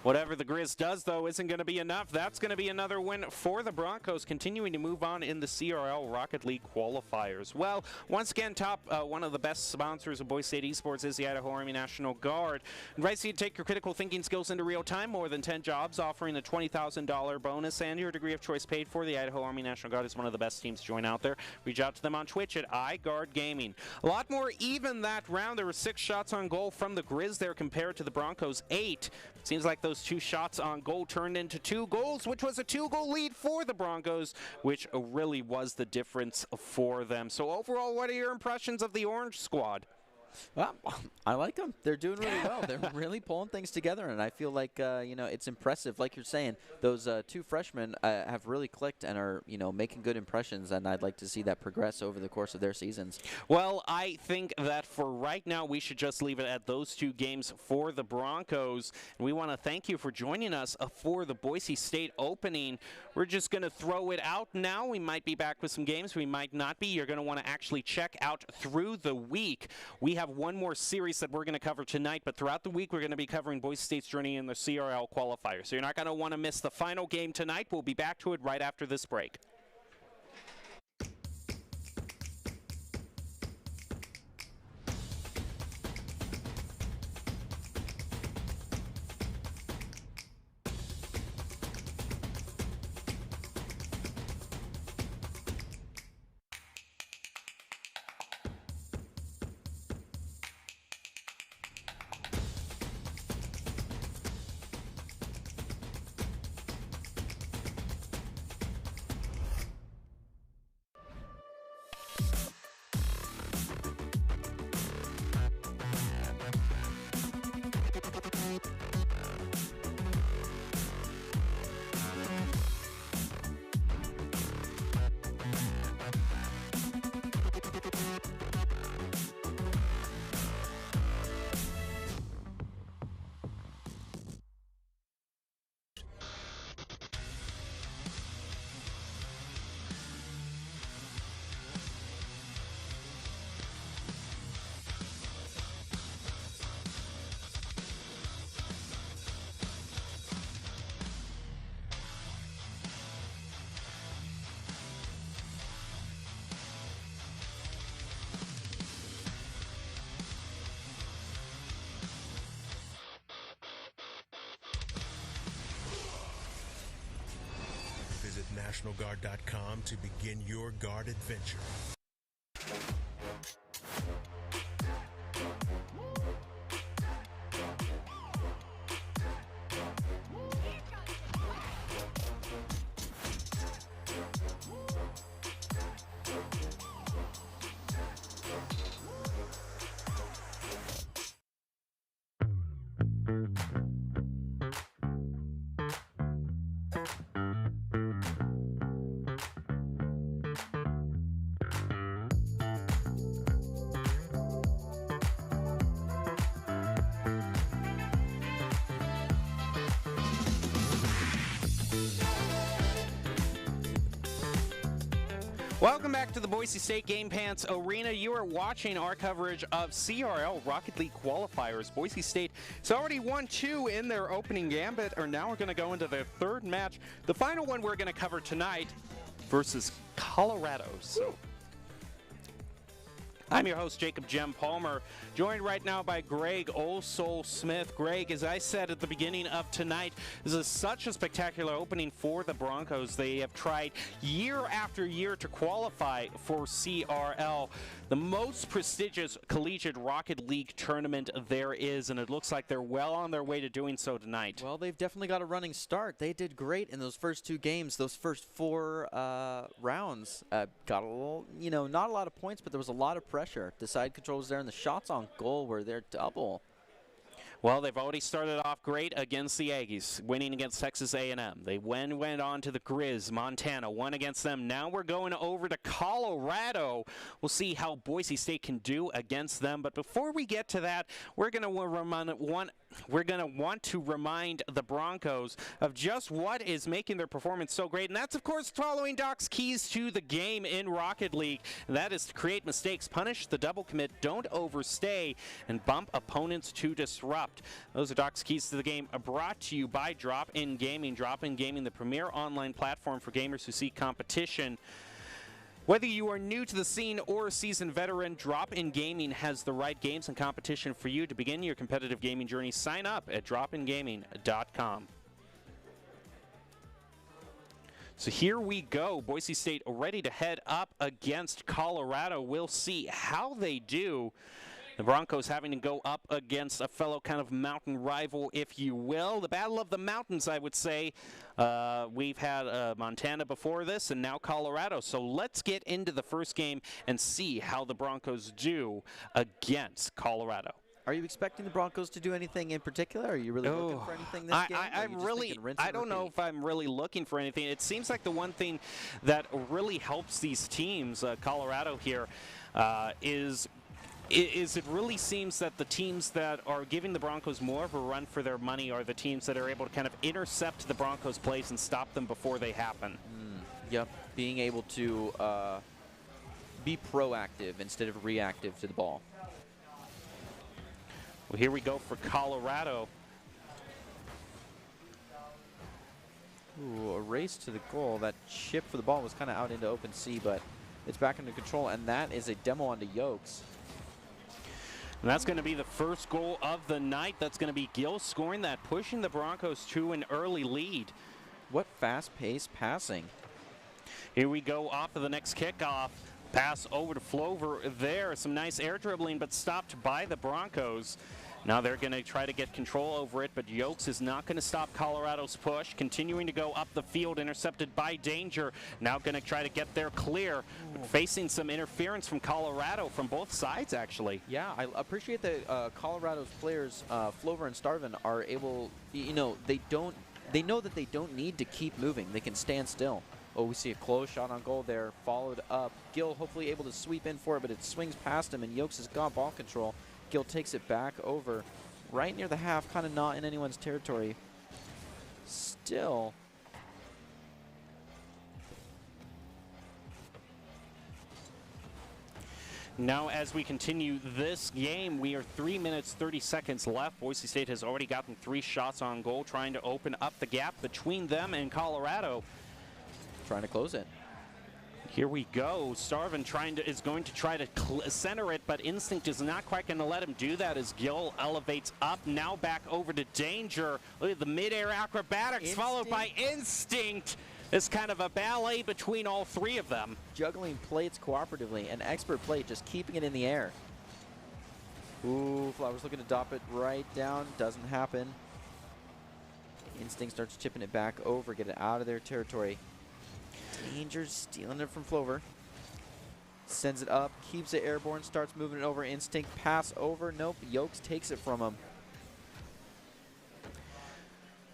whatever the Grizz does, though, isn't going to be enough. That's going to be another win for the Broncos, continuing to move on in the CRL Rocket League qualifiers. Well, once again, one of the best sponsors of Boise State Esports is the Idaho Army National Guard. Invites you to take your critical thinking skills into real time. More than 10 jobs, offering a $20,000 bonus and your degree of choice paid for. The Idaho Army National Guard is one of the best teams to join out there. Reach out to them on Twitch at iGuard Gaming. A lot more even that round. There were 6 shots on goal from the Grizz there compared to the Broncos 8. Seems like those 2 shots on goal turned into 2 goals, which was a 2-goal lead for the Broncos, which really was the difference for them. So overall, what are your impressions of the Orange squad? Well, I like them. They're doing really well. They're really pulling things together, and I feel like it's impressive. Like you're saying, those 2 freshmen have really clicked and are making good impressions, and I'd like to see that progress over the course of their seasons. Well, I think that for right now, we should just leave it at those 2 games for the Broncos. And we want to thank you for joining us for the Boise State opening. We're just going to throw it out now. We might be back with some games. We might not be. You're going to want to actually check out through the week. We have one more series that we're going to cover tonight, but throughout the week, we're going to be covering Boise State's journey in the CRL qualifier. So you're not going to want to miss the final game tonight. We'll be back to it right after this break. NationalGuard.com to begin your guard adventure. Welcome back to the Boise State Game Pants Arena. You are watching our coverage of CRL Rocket League qualifiers. Boise State has already won 2 in their opening gambit, or now we're going to go into their third match. The final one we're going to cover tonight versus Colorado. So, I'm your host, Jacob Jem Palmer, joined right now by Greg Olsol Smith. Greg, as I said at the beginning of tonight, this is such a spectacular opening for the Broncos. They have tried year after year to qualify for CRL, the most prestigious collegiate Rocket League tournament there is, and it looks like they're well on their way to doing so tonight. Well, they've definitely got a running start. They did great in those first 2 games, those first 4 rounds. Got a little, not a lot of points, but there was a lot of pressure. The side control was there, and the shots on goal were there double. Well, they've already started off great against the Aggies, winning against Texas A&M. They went on to the Grizz, Montana, won against them. Now we're going over to Colorado. We'll see how Boise State can do against them. But before we get to that, we're going to want to remind the Broncos of just what is making their performance so great. And that's, of course, following Doc's keys to the game in Rocket League. And that is to create mistakes, punish the double commit, don't overstay, and bump opponents to disrupt. Those are Doc's keys to the game, brought to you by Drop In Gaming. Drop In Gaming, the premier online platform for gamers who seek competition. Whether you are new to the scene or a seasoned veteran, Drop In Gaming has the right games and competition for you to begin your competitive gaming journey. Sign up at dropingaming.com. So here we go. Boise State ready to head up against Colorado. We'll see how they do. The Broncos having to go up against a fellow kind of mountain rival, if you will. The Battle of the Mountains, I would say. We've had Montana before this, and now Colorado. So let's get into the first game and see how the Broncos do against Colorado. Are you expecting the Broncos to do anything in particular? Are you really looking for anything this game? I don't know if I'm really looking for anything. It seems like the one thing that really helps these teams, Colorado here, is it really seems that the teams that are giving the Broncos more of a run for their money are the teams that are able to kind of intercept the Broncos' plays and stop them before they happen. Yep, being able to be proactive instead of reactive to the ball. Well, here we go for Colorado. Ooh, a race to the goal. That chip for the ball was kind of out into open sea, but it's back under control, and that is a demo onto Yokes. And that's going to be the first goal of the night. That's going to be Gill scoring that, pushing the Broncos to an early lead. What fast-paced passing. Here we go off of the next kickoff. Pass over to Flover there. Some nice air dribbling, but stopped by the Broncos. Now they're going to try to get control over it, but Yokes is not going to stop Colorado's push. Continuing to go up the field, intercepted by Danger. Now going to try to get there clear. Facing some interference from Colorado from both sides, actually. Yeah, I appreciate that Colorado's players, Flover and Starvin, are able, they know that they don't need to keep moving. They can stand still. Oh, we see a close shot on goal there, followed up. Gill hopefully able to sweep in for it, but it swings past him, and Yokes has got ball control. Gill takes it back over right near the half, kind of not in anyone's territory. Still. Now as we continue this game, we are 3 minutes, 30 seconds left. Boise State has already gotten 3 shots on goal, trying to open up the gap between them and Colorado. Trying to close it. Here we go. Starvin is going to try to center it, but Instinct is not quite going to let him do that as Gill elevates up. Now back over to Danger. Look at the mid-air acrobatics, followed by Instinct. It's kind of a ballet between all three of them. Juggling plates cooperatively, an expert plate just keeping it in the air. Ooh, Flower's looking to drop it right down. Doesn't happen. Instinct starts chipping it back over, get it out of their territory. Danger's stealing it from Flover. Sends it up, keeps it airborne, starts moving it over. Instinct pass over. Nope, Yokes takes it from him.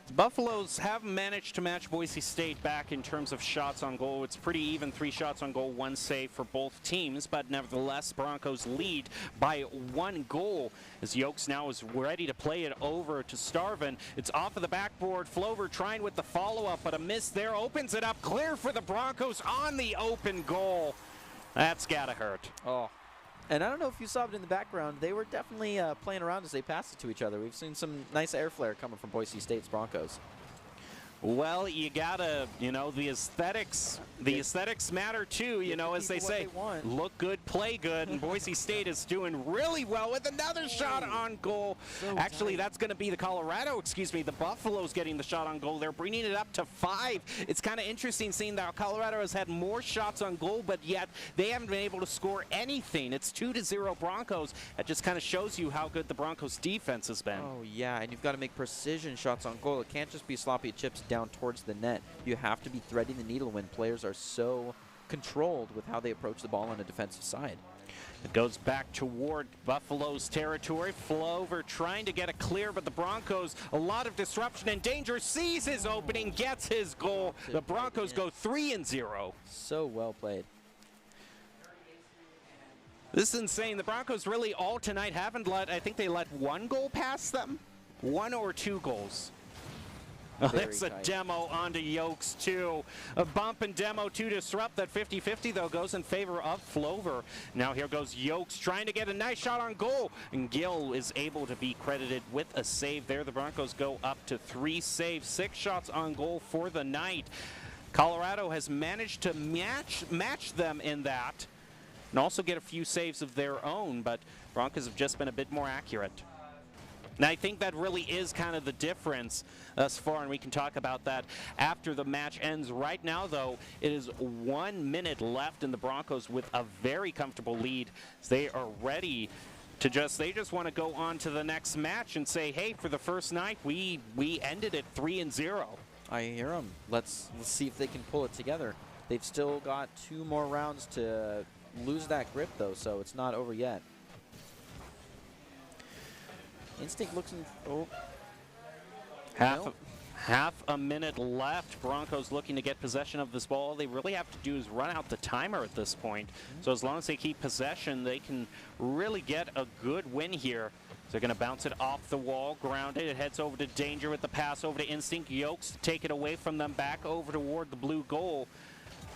The Buffaloes haven't managed to match Boise State back in terms of shots on goal. It's pretty even, 3 shots on goal, 1 save for both teams, but nevertheless, Broncos lead by 1 goal as Yokes now is ready to play it over to Starvin. It's off of the backboard. Flover trying with the follow-up, but a miss there opens it up. Clear for the Broncos on the open goal. That's gotta hurt. Oh. And I don't know if you saw it in the background. They were definitely playing around as they passed it to each other. We've seen some nice air flare coming from Boise State's Broncos. Well, you gotta, the aesthetics matter too, as they say. Look good, play good, and Boise State is doing really well with another shot on goal. So Actually, that's going to be the the Buffaloes getting the shot on goal. They're bringing it up to 5. It's kind of interesting seeing that Colorado has had more shots on goal, but yet they haven't been able to score anything. It's 2-0 Broncos. That just kind of shows you how good the Broncos defense has been. Oh, yeah, and you've got to make precision shots on goal. It can't just be sloppy chips down towards the net. You have to be threading the needle when players are so controlled with how they approach the ball on a defensive side. It goes back toward Buffalo's territory. Flover trying to get it clear, but the Broncos, a lot of disruption and danger, sees his opening, gets his goal. The Broncos go 3-0. So well played. This is insane. The Broncos really all tonight haven't I think they let 1 goal past them? 1 or 2 goals. That's a demo onto Yokes, too. A bump and demo to disrupt. That 50-50, though, goes in favor of Flover. Now here goes Yokes trying to get a nice shot on goal. And Gill is able to be credited with a save there. The Broncos go up to 3 saves, 6 shots on goal for the night. Colorado has managed to match them in that and also get a few saves of their own, but Broncos have just been a bit more accurate. And I think that really is kind of the difference thus far, and we can talk about that after the match ends. Right now, though, it is 1 minute left, and the Broncos with a very comfortable lead. They are ready to they just want to go on to the next match and say, hey, for the first night, we ended it 3-0. I hear them. Let's see if they can pull it together. They've still got 2 more rounds to lose that grip, though, so it's not over yet. Instinct looks in. Oh. Half a minute left. Broncos looking to get possession of this ball. All they really have to do is run out the timer at this point. So as long as they keep possession, they can really get a good win here. So they're going to bounce it off the wall, ground it. It heads over to Danger with the pass over to Instinct. Yokes to take it away from them, back over toward the blue goal.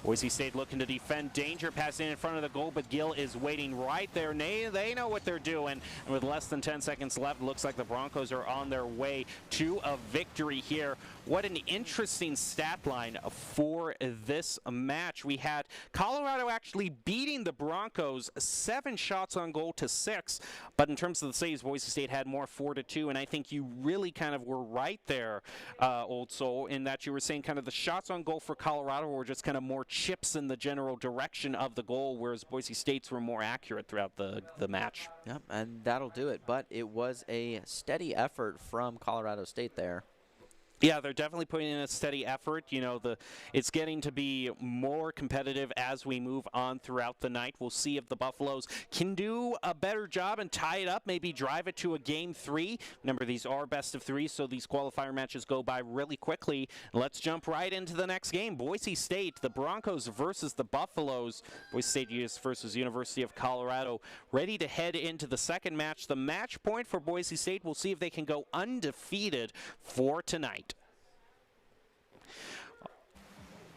Boise State looking to defend. Danger passing in front of the goal, but Gill is waiting right there. They know what they're doing. And with less than 10 seconds left, looks like the Broncos are on their way to a victory here. What an interesting stat line for this match. We had Colorado actually beating the Broncos 7 shots on goal to 6. But in terms of the saves, Boise State had more, 4-2. And I think you really kind of were right there, Old Soul, in that you were saying kind of the shots on goal for Colorado were just kind of more chips in the general direction of the goal, whereas Boise State's were more accurate throughout the match. Yep, and that'll do it. But it was a steady effort from Colorado State there. Yeah, they're definitely putting in a steady effort. It's getting to be more competitive as we move on throughout the night. We'll see if the Buffaloes can do a better job and tie it up, maybe drive it to a game 3. Remember, these are best of 3, so these qualifier matches go by really quickly. Let's jump right into the next game. Boise State, the Broncos versus the Buffaloes. Boise State versus University of Colorado. Ready to head into the second match. The match point for Boise State, we'll see if they can go undefeated for tonight.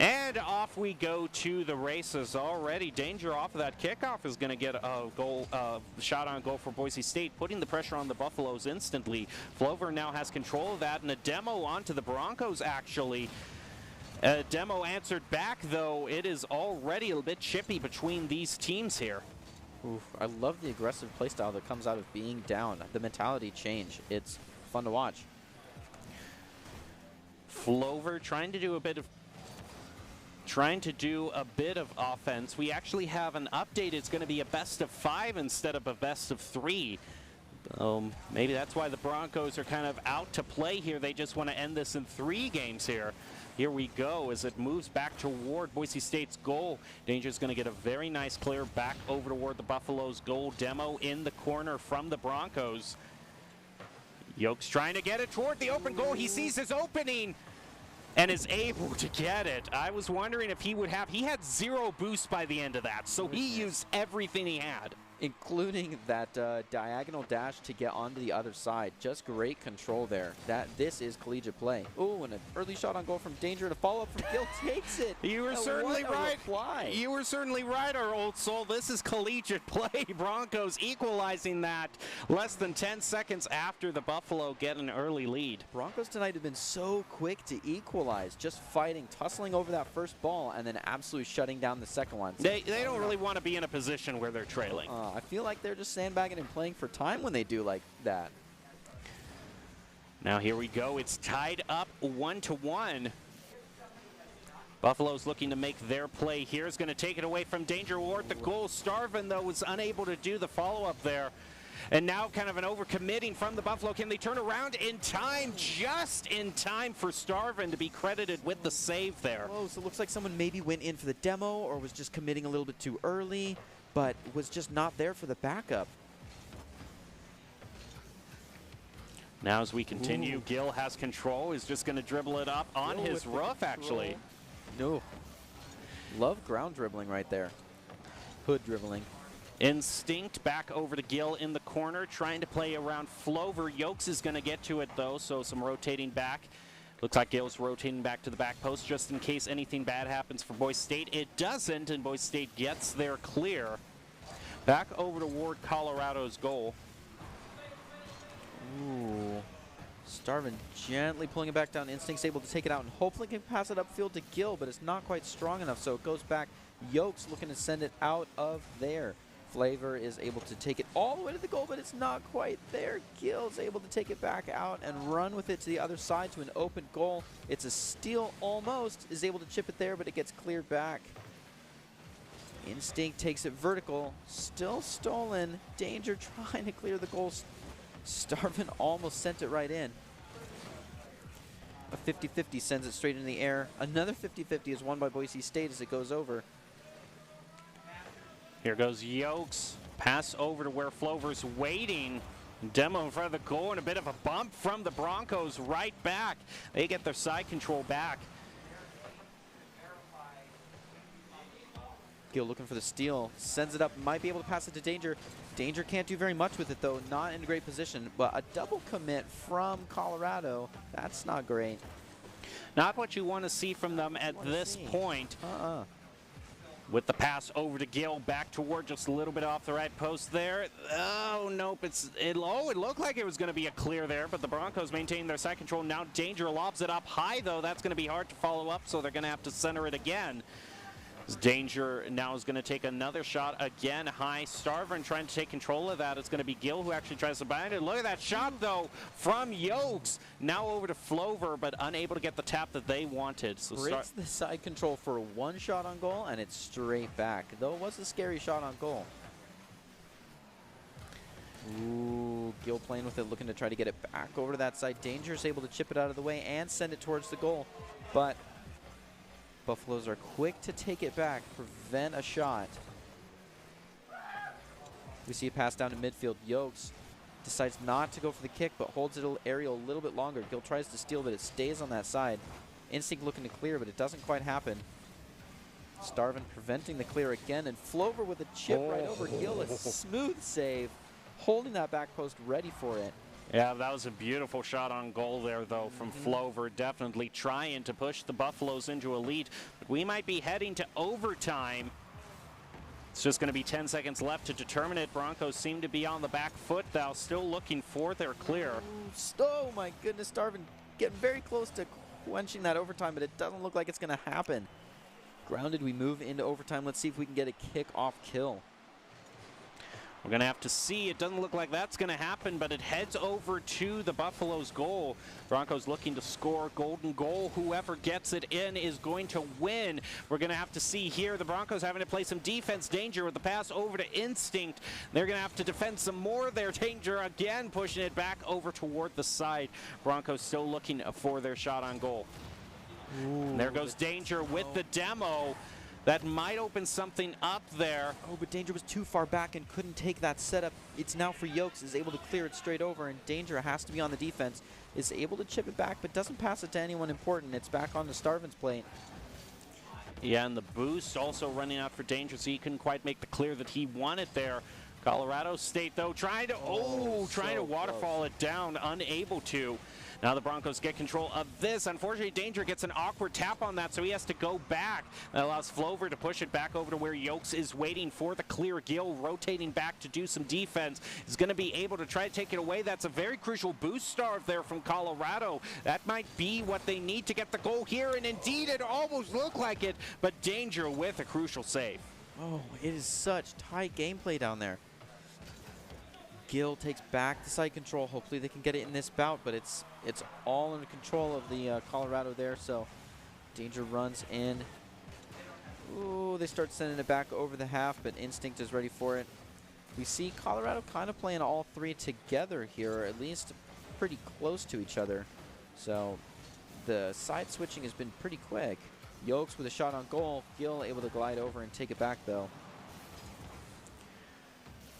And off we go to the races already. Danger off of that kickoff is going to get a goal, shot on goal for Boise State, putting the pressure on the Buffaloes instantly. Flover now has control of that, and a demo onto the Broncos, actually. A demo answered back, though. It is already a bit chippy between these teams here. Oof, I love the aggressive playstyle that comes out of being down. The mentality change. It's fun to watch. Flover trying to do a bit of trying to do a bit of offense. We actually have an update. It's going to be a best of 5 instead of a best of 3. Maybe that's why the Broncos are kind of out to play here. They just want to end this in 3 games here. Here we go as it moves back toward Boise State's goal. Danger's going to get a very nice clear back over toward the Buffalo's goal. Demo in the corner from the Broncos. Yokes trying to get it toward the open goal. He sees his opening and is able to get it. I was wondering if he would have, he had 0 boost by the end of that, so he used everything he had. Including that diagonal dash to get onto the other side. Just great control there. This is collegiate play. Ooh, and an early shot on goal from Danger to follow up from Gill takes it. You were certainly right. Reply. You were certainly right, our old soul. This is collegiate play. Broncos equalizing that less than 10 seconds after the Buffalo get an early lead. Broncos tonight have been so quick to equalize, just fighting, tussling over that first ball, and then absolutely shutting down the second one. They don't really want to be in a position where they're trailing. I feel like they're just sandbagging and playing for time when they do like that. Now here we go. It's tied up 1-1. Buffalo's looking to make their play here. Is going to take it away from Danger Ward. The goal. Starvin, though, was unable to do the follow-up there. And now kind of an overcommitting from the Buffalo. Can they turn around in time? Just in time for Starvin to be credited with the save there. Whoa, so it looks like someone maybe went in for the demo or was just committing a little bit too early, but was just not there for the backup. Now as we continue, Gill has control. He's just going to dribble it up on his roof, actually. No. Love ground dribbling right there. Hood dribbling. Instinct back over to Gill in the corner, trying to play around Flover. Yokes is going to get to it, though, so some rotating back. Looks like Gill's rotating back to the back post just in case anything bad happens for Boise State. It doesn't, and Boise State gets their clear. Back over toward Colorado's goal. Ooh. Starvin gently pulling it back down. Instinct's able to take it out and hopefully can pass it upfield to Gill, but it's not quite strong enough, so it goes back. Yokes looking to send it out of there. Flavor is able to take it all the way to the goal, but it's not quite there. Gill's able to take it back out and run with it to the other side to an open goal. It's a steal almost, is able to chip it there, but it gets cleared back. Instinct takes it vertical, still stolen. Danger trying to clear the goal. Starvin almost sent it right in. A 50-50 sends it straight in the air. Another 50-50 is won by Boise State as it goes over. Here goes Yokes. Pass over to where Flover's waiting. Demo in front of the goal and a bit of a bump from the Broncos right back. They get their side control back. Gill looking for the steal. Sends it up. Might be able to pass it to Danger. Danger can't do very much with it, though. Not in a great position. But a double commit from Colorado. That's not great. Not what you want to see from them at this point. With the pass over to Gill, back toward just a little bit off the right post there. Oh, nope. It looked like it was going to be a clear there, but the Broncos maintain their side control. Now Danger lobs it up high, though. That's going to be hard to follow up, so they're going to have to center it again. Danger now is going to take another shot again high. Starvin trying to take control of that. It's going to be Gill who actually tries to bind it. Look at that shot, though, from Yokes. Now over to Flover, but unable to get the tap that they wanted. So breaks the side control for one shot on goal, and it's straight back. Though it was a scary shot on goal. Ooh, Gill playing with it, looking to try to get it back over to that side. Danger's able to chip it out of the way and send it towards the goal. But Buffaloes are quick to take it back, prevent a shot. We see a pass down to midfield. Yokes decides not to go for the kick, but holds it aerial a little bit longer. Gill tries to steal, but it stays on that side. Instinct looking to clear, but it doesn't quite happen. Starvin preventing the clear again, and Flover with a chip right over Gill. A smooth save, holding that back post ready for it. Yeah, that was a beautiful shot on goal there, though, from Flover. Definitely trying to push the Buffaloes into a lead. But we might be heading to overtime. It's just going to be 10 seconds left to determine it. Broncos seem to be on the back foot, though, still looking for their clear. Oh, my goodness, Starvin getting very close to quenching that overtime, but it doesn't look like it's going to happen. Grounded, we move into overtime. Let's see if we can get a kick-off kill. We're going to have to see. It doesn't look like that's going to happen, but it heads over to the Buffaloes' goal. Broncos looking to score golden goal. Whoever gets it in is going to win. We're going to have to see here. The Broncos having to play some defense. Danger with the pass over to Instinct. They're going to have to defend some more there. Danger again pushing it back over toward the side. Broncos still looking for their shot on goal. Ooh, There goes Danger with the demo. That might open something up there. Oh, but Danger was too far back and couldn't take that setup. It's now for Yokes, is able to clear it straight over, and Danger has to be on the defense. Is able to chip it back, but doesn't pass it to anyone important. It's back on the Starvin's plate. Yeah, and the boost also running out for Danger, so he couldn't quite make the clear that he wanted there. Colorado State, though, trying to waterfall it down, unable to. Now the Broncos get control of this. Unfortunately, Danger gets an awkward tap on that, so he has to go back. That allows Flover to push it back over to where Yokes is waiting for the clear. Gill rotating back to do some defense. Is going to be able to try to take it away. That's a very crucial boost starve there from Colorado. That might be what they need to get the goal here, and indeed it almost looked like it, but Danger with a crucial save. Oh, it is such tight gameplay down there. Gill takes back the side control. Hopefully they can get it in this bout, but it's all under control of the Colorado there, so Danger runs in. Ooh, they start sending it back over the half, but Instinct is ready for it. We see Colorado kind of playing all three together here, or at least pretty close to each other. So the side switching has been pretty quick. Yokes with a shot on goal. Gill able to glide over and take it back, though.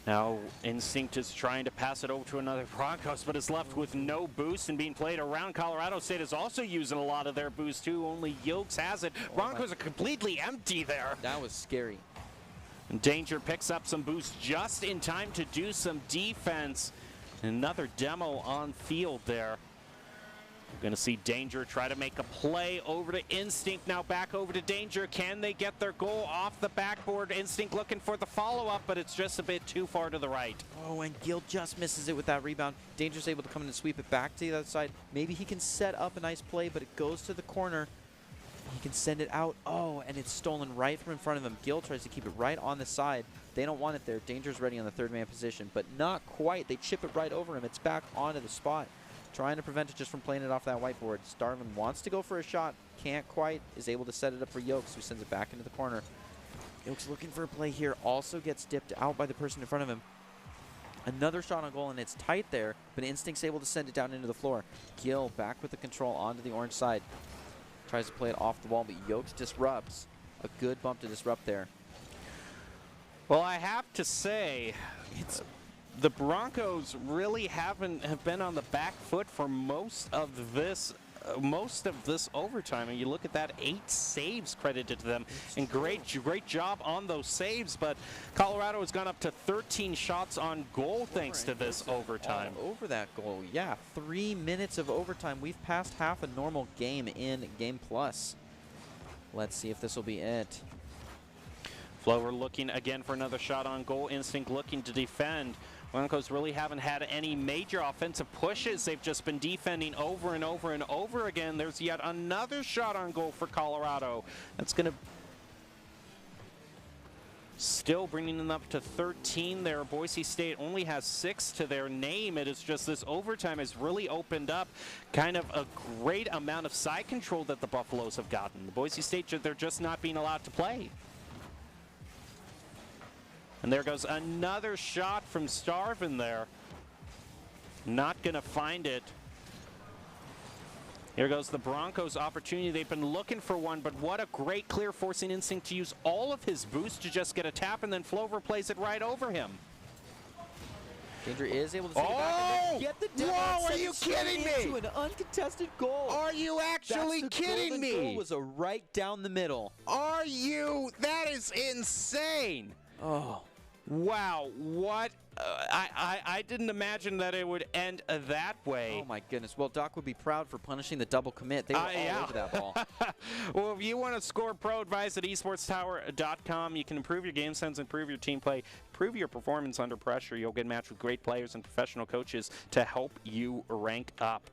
Now Instinct is trying to pass it over to another Broncos, but is left with no boost and being played around. Colorado State is also using a lot of their boost too. Only Yokes has it. Broncos are completely empty there. That was scary. And Danger picks up some boost just in time to do some defense. Another demo on field there. We're going to see Danger try to make a play over to Instinct. Now back over to Danger. Can they get their goal off the backboard? Instinct looking for the follow-up, but it's just a bit too far to the right. Oh, and Gill just misses it with that rebound. Danger's able to come in and sweep it back to the other side. Maybe he can set up a nice play, but it goes to the corner. He can send it out. Oh, and it's stolen right from in front of him. Gill tries to keep it right on the side. They don't want it there. Danger's ready on the third man position, but not quite. They chip it right over him. It's back onto the spot. Trying to prevent it just from playing it off that whiteboard. Starvin wants to go for a shot. Can't quite. Is able to set it up for Yokes, who sends it back into the corner. Yokes looking for a play here. Also gets dipped out by the person in front of him. Another shot on goal, and it's tight there, but Instinct's able to send it down into the floor. Gill back with the control onto the orange side. Tries to play it off the wall, but Yokes disrupts. A good bump to disrupt there. Well, I have to say, the Broncos really have been on the back foot for most of this overtime. And you look at that, 8 saves credited to them, and great job on those saves. But Colorado has gone up to 13 shots on goal thanks to this overtime. Over that goal, yeah. 3 minutes of overtime. We've passed half a normal game in Game Plus. Let's see if this will be it. Flower looking again for another shot on goal. Instinct looking to defend. Broncos really haven't had any major offensive pushes. They've just been defending over and over and over again. There's yet another shot on goal for Colorado. That's going to still bringing them up to 13 there. Boise State only has 6 to their name. It is just this overtime has really opened up kind of a great amount of side control that the Buffaloes have gotten. The Boise State, they're just not being allowed to play. And there goes another shot from Starvin there. Not going to find it. Here goes the Broncos' opportunity. They've been looking for one, but what a great clear, forcing Instinct to use all of his boost to just get a tap, and then Flover plays it right over him. Danger is able to take it back and get the demo. Whoa, are you kidding me? Into an uncontested goal. Are you actually kidding me? The goal was a right down the middle. Are you? That is insane. Oh. Wow, what? I didn't imagine that it would end that way. Oh my goodness. Well, Doc would be proud for punishing the double commit. They were all over that ball. Well, if you want to score pro advice at esportstower.com, you can improve your game sense, improve your team play, improve your performance under pressure. You'll get matched with great players and professional coaches to help you rank up.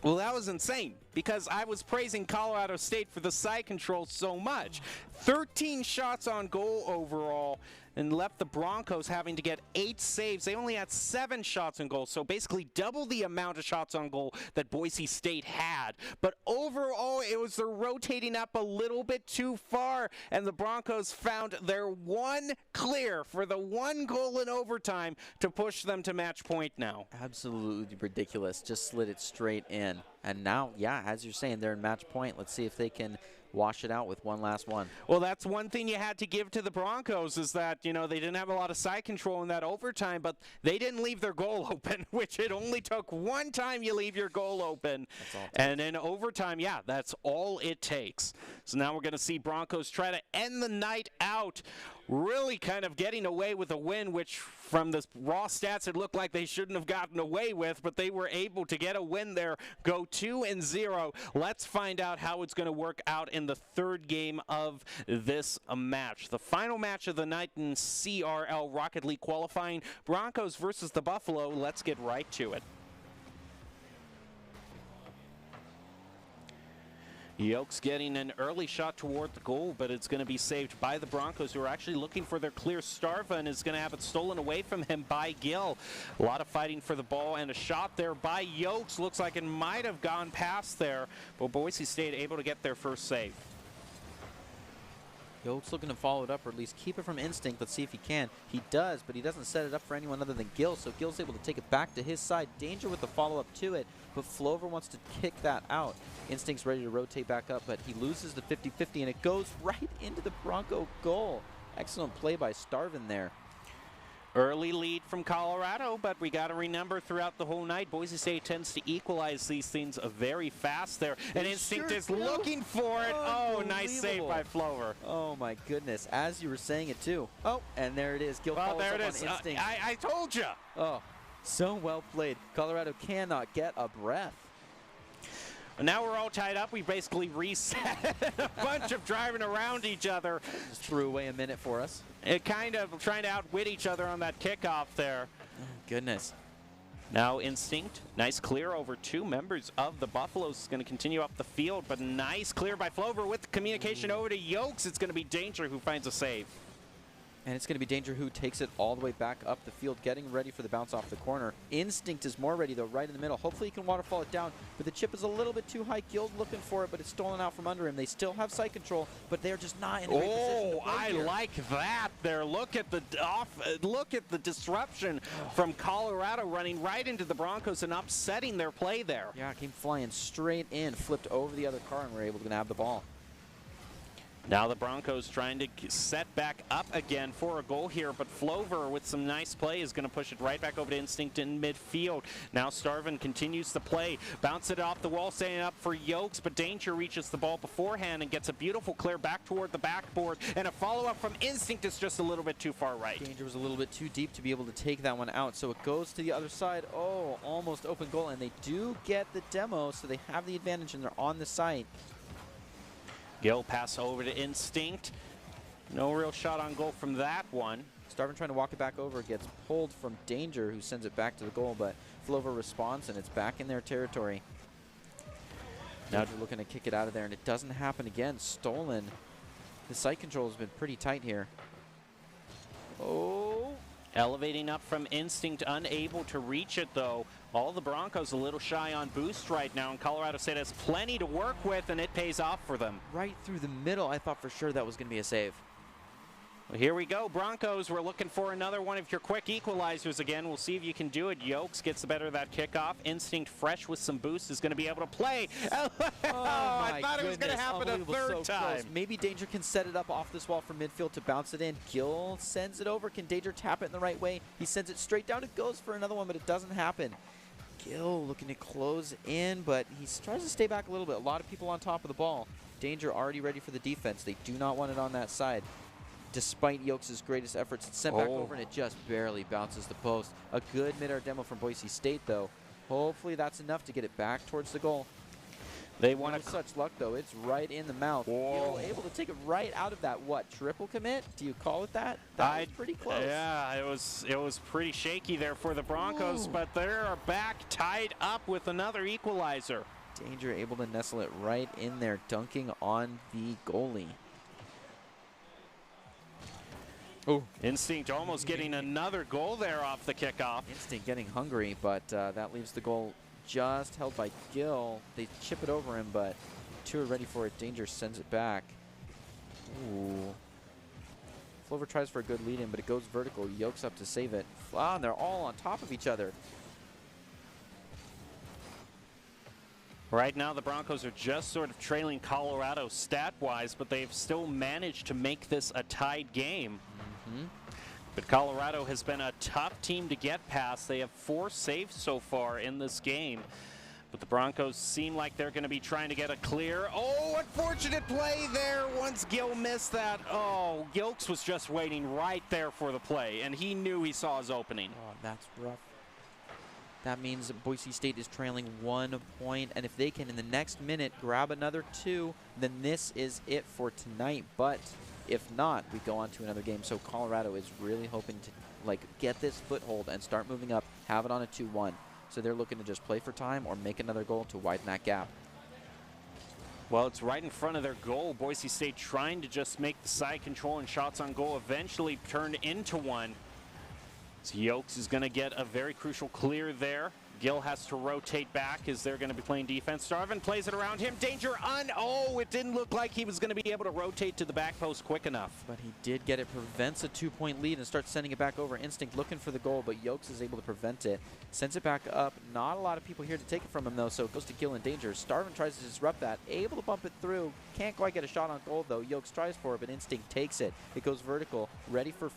Well, that was insane because I was praising Colorado State for the side control so much. 13 shots on goal overall. and left the Broncos having to get 8 saves. They only had 7 shots on goal, so basically double the amount of shots on goal that Boise State had. But overall, it was the rotating up a little bit too far, and the Broncos found their one clear for the 1 goal in overtime to push them to match point now. Absolutely ridiculous. Just slid it straight in. And now, yeah, as you're saying, they're in match point. Let's see if they can wash it out with one last one. Well, that's one thing you had to give to the Broncos is that, you know, they didn't have a lot of side control in that overtime, but they didn't leave their goal open, which it only took one time you leave your goal open. That's all it and in overtime, yeah, that's all it takes. So now we're going to see Broncos try to end the night out, really kind of getting away with a win, which from the raw stats it looked like they shouldn't have gotten away with, but they were able to get a win there, go 2-0. Let's find out how it's going to work out in the third game of this match. The final match of the night in CRL Rocket League qualifying, Broncos versus the Buffalo. Let's get right to it. Yokes getting an early shot toward the goal, but it's going to be saved by the Broncos, who are actually looking for their clear. Starva is going to have it stolen away from him by Gill. A lot of fighting for the ball, and a shot there by Yokes. Looks like it might have gone past there, but Boise State able to get their first save. Yokes looking to follow it up, or at least keep it from Instinct. Let's see if he can. He does, but he doesn't set it up for anyone other than Gill, so Gill's able to take it back to his side. Danger with the follow-up to it, but Flover wants to kick that out. Instinct's ready to rotate back up, but he loses the 50-50, and it goes right into the Bronco goal. Excellent play by Starvin there. Early lead from Colorado, but we got to remember throughout the whole night, Boise State tends to equalize these things very fast there. And Instinct is looking for it. Oh, nice save by Flover. Oh, my goodness. As you were saying it, too. Oh, and there it is. Gill follows there it up is. on Instinct. I told you. Oh, so well played. Colorado cannot get a breath. Now we're all tied up. We basically reset a bunch of driving around each other. Just threw away a minute for us. It kind of trying to outwit each other on that kickoff there. Oh, goodness. Now Instinct, nice clear over 2 members of the Buffaloes. Is going to continue up the field, but nice clear by Flover with the communication over to Yokes. It's going to be Danger who finds a save. And it's going to be Danger who takes it all the way back up the field, getting ready for the bounce off the corner. Instinct is more ready, though, right in the middle. Hopefully he can waterfall it down, but the chip is a little bit too high. Guild looking for it, but it's stolen out from under him. They still have side control, but they're just not in a great position to play here. Like that there. Look at the disruption from Colorado running right into the Broncos and upsetting their play there. Yeah, it came flying straight in, flipped over the other car, and we're able to nab the ball. Now the Broncos trying to set back up again for a goal here, but Flover with some nice play is going to push it right back over to Instinct in midfield. Now Starvin continues the play, bounce it off the wall, setting up for Yokes, but Danger reaches the ball beforehand and gets a beautiful clear back toward the backboard, and a follow-up from Instinct is just a little bit too far right. Danger was a little bit too deep to be able to take that one out, so it goes to the other side. Oh, almost open goal, and they do get the demo, so they have the advantage, and they're on the site. Gill pass over to Instinct. No real shot on goal from that one. Starvin trying to walk it back over, gets pulled from Danger, who sends it back to the goal, but Flover responds, and it's back in their territory. Now they're looking to kick it out of there, and it doesn't happen again. Stolen. The site control has been pretty tight here. Oh. Elevating up from Instinct, unable to reach it, though. All the Broncos a little shy on boost right now, and Colorado State has plenty to work with, and it pays off for them. Right through the middle, I thought for sure that was going to be a save. Well, here we go, Broncos. We're looking for another one of your quick equalizers again. We'll see if you can do it. Yokes gets the better of that kickoff. Instinct, fresh with some boost, is going to be able to play. Oh, I thought it was going to happen a third time. Close. Maybe Danger can set it up off this wall from midfield to bounce it in. Gill sends it over. Can Danger tap it in the right way? He sends it straight down. It goes for another one, but it doesn't happen. Gill looking to close in, but he tries to stay back a little bit. A lot of people on top of the ball. Danger already ready for the defense. They do not want it on that side. Despite Yokes' greatest efforts, it's sent back over, and it just barely bounces the post. A good mid-air demo from Boise State, though. Hopefully that's enough to get it back towards the goal. They want to such luck, though. It's right in the mouth. Gill able to take it right out of that, what, triple commit? Do you call it that? That was pretty close. Yeah, it was pretty shaky there for the Broncos, but they're back tied up with another equalizer. Danger able to nestle it right in there, dunking on the goalie. Oh, Instinct almost getting another goal there off the kickoff. Instinct getting hungry, but that leaves the goal just held by Gill. They chip it over him, but two are ready for it. Danger sends it back. Ooh. Flover tries for a good lead in, but it goes vertical. Yokes up to save it. Ah, and they're all on top of each other. Right now, the Broncos are just sort of trailing Colorado stat-wise, but they've still managed to make this a tied game. But Colorado has been a tough team to get past. They have 4 saves so far in this game. But the Broncos seem like they're going to be trying to get a clear. Oh, unfortunate play there once Gill missed that. Oh, Gilks was just waiting right there for the play, and he knew he saw his opening. Oh, that's rough. That means that Boise State is trailing 1 point, and if they can in the next minute grab another 2, then this is it for tonight. But if not, we go on to another game. So Colorado is really hoping to get this foothold and start moving up, have it on a 2-1. So they're looking to just play for time or make another goal to widen that gap. Well, it's right in front of their goal. Boise State trying to just make the side control and shots on goal eventually turned into one. So Yokes is going to get a very crucial clear there. Gill has to rotate back as they're going to be playing defense. Starvin plays it around him. Danger on. Oh, it didn't look like he was going to be able to rotate to the back post quick enough. But he did get it. Prevents a 2-point lead and starts sending it back over. Instinct looking for the goal, but Yokes is able to prevent it. Sends it back up. Not a lot of people here to take it from him, though, so it goes to Gill and Danger. Starvin tries to disrupt that. Able to bump it through. Can't quite get a shot on goal, though. Yokes tries for it, but Instinct takes it. It goes vertical. Ready for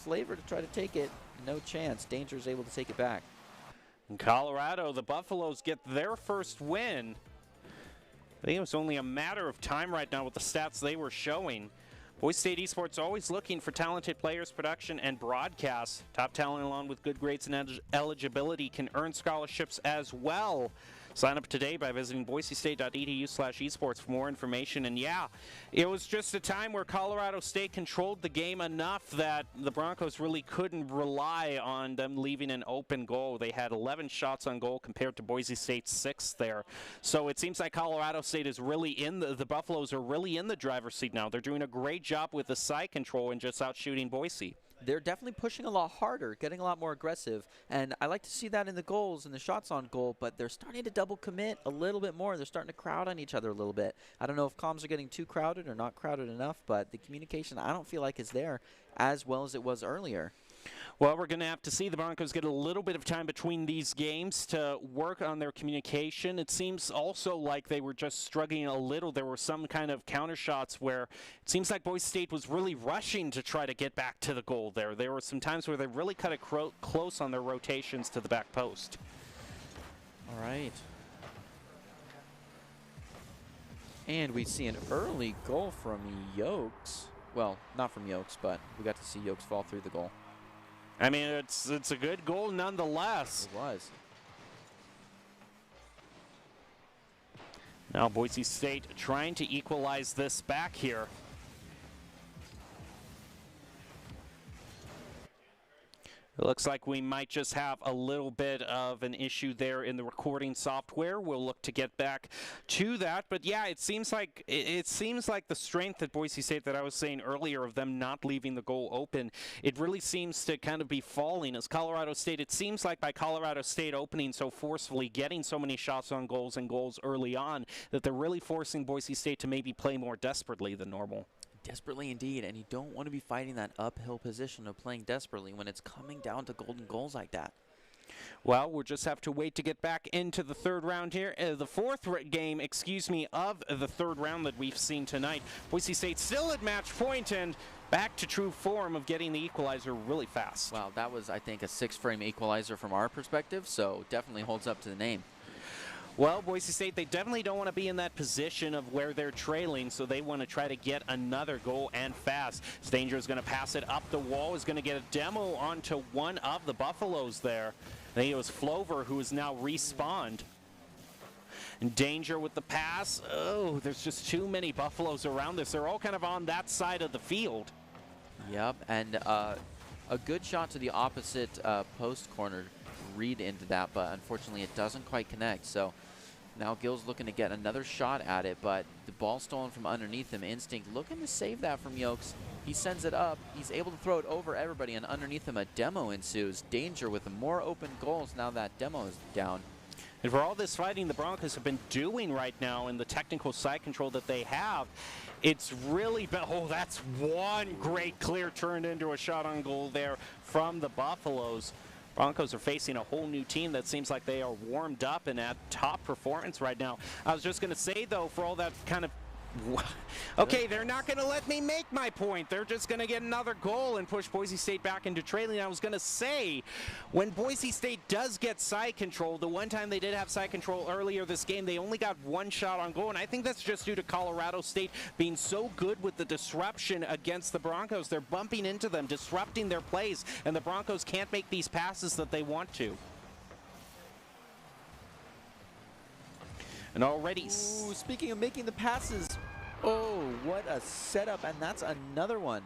Flavor to try to take it. No chance. Danger is able to take it back. In Colorado, the Buffaloes get their first win. I think it was only a matter of time right now with the stats they were showing. Boise State Esports always looking for talented players, production, and broadcasts. Top talent along with good grades and eligibility can earn scholarships as well. Sign up today by visiting boisestate.edu/esports for more information. And yeah, it was just a time where Colorado State controlled the game enough that the Broncos really couldn't rely on them leaving an open goal. They had 11 shots on goal compared to Boise State's 6 there. So it seems like Colorado State is really in the Buffaloes are really in the driver's seat now. They're doing a great job with the side control and just out shooting Boise. They're definitely pushing a lot harder, getting a lot more aggressive, and I like to see that in the goals and the shots on goal, but they're starting to double commit a little bit more. They're starting to crowd on each other a little bit. I don't know if comms are getting too crowded or not crowded enough, but the communication I don't feel like is there as well as it was earlier. Well, we're going to have to see the Broncos get a little bit of time between these games to work on their communication. It seems also like they were just struggling a little. There were some kind of counter shots where it seems like Boise State was really rushing to try to get back to the goal there. There were some times where they really cut it close on their rotations to the back post. All right. And we see an early goal from Yokes. Well, not from Yokes, but we got to see Yokes fall through the goal. I mean, it's a good goal nonetheless. It was. Now Boise State trying to equalize this back here. It looks like we might just have a little bit of an issue there in the recording software. We'll look to get back to that. But yeah, it seems like the strength at Boise State that I was saying earlier of them not leaving the goal open, it really seems to kind of be falling as Colorado State. It seems like by Colorado State opening so forcefully, getting so many shots on goals and goals early on, that they're really forcing Boise State to maybe play more desperately than normal. Desperately indeed, and you don't want to be fighting that uphill position of playing desperately when it's coming down to golden goals like that. Well, we'll just have to wait to get back into the third round here. The fourth game, of the third round that we've seen tonight. Boise State still at match point and back to true form of getting the equalizer really fast. Wow, that was, I think, a 6-frame equalizer from our perspective, so definitely holds up to the name. Well, Boise State, they definitely don't want to be in that position of where they're trailing, so they want to try to get another goal and fast. Danger is going to pass it up the wall, is going to get a demo onto one of the Buffaloes there. I think it was Flover who is now respawned. And Danger with the pass. Oh, there's just too many Buffaloes around this. They're all kind of on that side of the field. Yep, and a good shot to the opposite post corner read into that, but unfortunately it doesn't quite connect. So now Gill's looking to get another shot at it, but the ball stolen from underneath him. Instinct looking to save that from Yokes. He sends it up. He's able to throw it over everybody, and underneath him a demo ensues. Danger with more open goals now that demo is down. And for all this fighting the Broncos have been doing right now and the technical side control that they have, it's really been, oh, that's one great clear turned into a shot on goal there from the Buffaloes. Broncos are facing a whole new team that seems like they are warmed up and at top performance right now. I was just going to say, though, for all that kind of okay, they're not going to let me make my point. They're just going to get another goal and push Boise State back into trailing. I was going to say, when Boise State does get side control, the one time they did have side control earlier this game, they only got one shot on goal, and I think that's just due to Colorado State being so good with the disruption against the Broncos. They're bumping into them, disrupting their plays, and the Broncos can't make these passes that they want to. And already... Ooh, speaking of making the passes, oh, what a setup, and that's another one.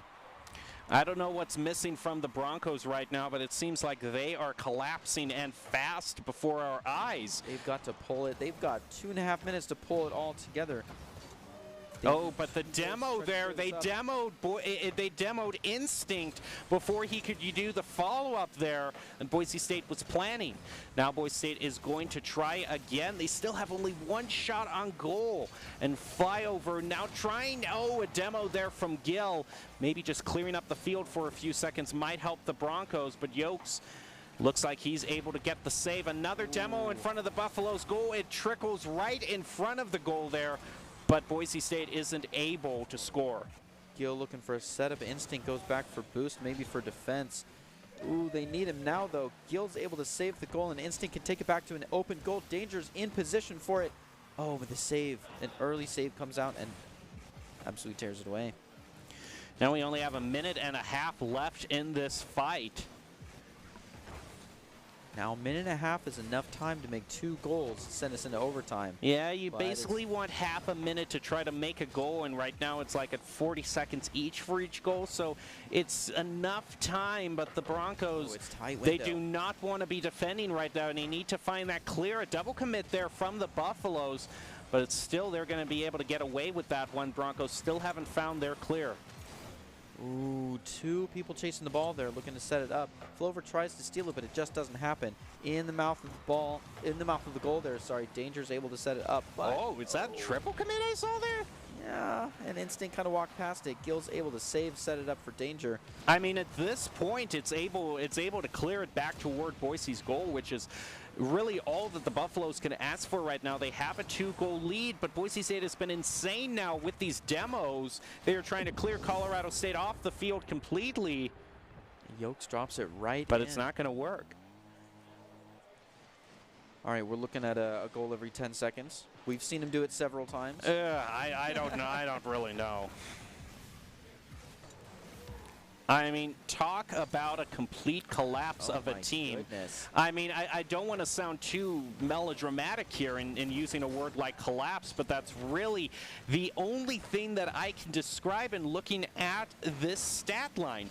I don't know what's missing from the Broncos right now, but it seems like they are collapsing and fast before our eyes. They've got to pull it. They've got 2.5 minutes to pull it all together. Oh, but the demo there, they demoed Instinct before he could do the follow-up there, and Boise State was planning. Now Boise State is going to try again. They still have only one shot on goal, and Flyover now trying, oh, a demo there from Gill. Maybe just clearing up the field for a few seconds might help the Broncos, but Yokes looks like he's able to get the save. Another demo in front of the Buffaloes goal. It trickles right in front of the goal there, but Boise State isn't able to score. Gill looking for a setup. Instinct goes back for boost, maybe for defense. Ooh, they need him now, though. Gill's able to save the goal, and Instinct can take it back to an open goal. Danger's in position for it. Oh, but the save, an early save comes out and absolutely tears it away. Now we only have 1.5 minutes left in this fight. Now, 1.5 minutes is enough time to make 2 goals, send us into overtime. Yeah, you basically want half a minute to try to make a goal, and right now it's like at 40 seconds each for each goal, so it's enough time, but the Broncos, they do not want to be defending right now, and they need to find that clear. A double commit there from the Buffaloes, but it's still, they're going to be able to get away with that one. Broncos still haven't found their clear. Ooh, 2 people chasing the ball there, looking to set it up. Flover tries to steal it, but it just doesn't happen. In the mouth of the ball, in the mouth of the goal there, sorry. Danger's able to set it up. But oh, is that triple commit I saw there? Yeah, and Instinct kind of walked past it. Gill's able to save, set it up for Danger. I mean, at this point, it's able to clear it back toward Boise's goal, which is really all that the Buffaloes can ask for right now. They have a 2-goal lead, but Boise State has been insane now with these demos. They are trying to clear Colorado State off the field completely. Yokes drops it right but it's not going to work. All right, we're looking at a goal every 10 seconds. We've seen him do it several times. I don't know. I don't really know. I mean, talk about a complete collapse of a team. Goodness. I mean, I don't want to sound too melodramatic here in using a word like collapse, but that's really the only thing that I can describe in looking at this stat line.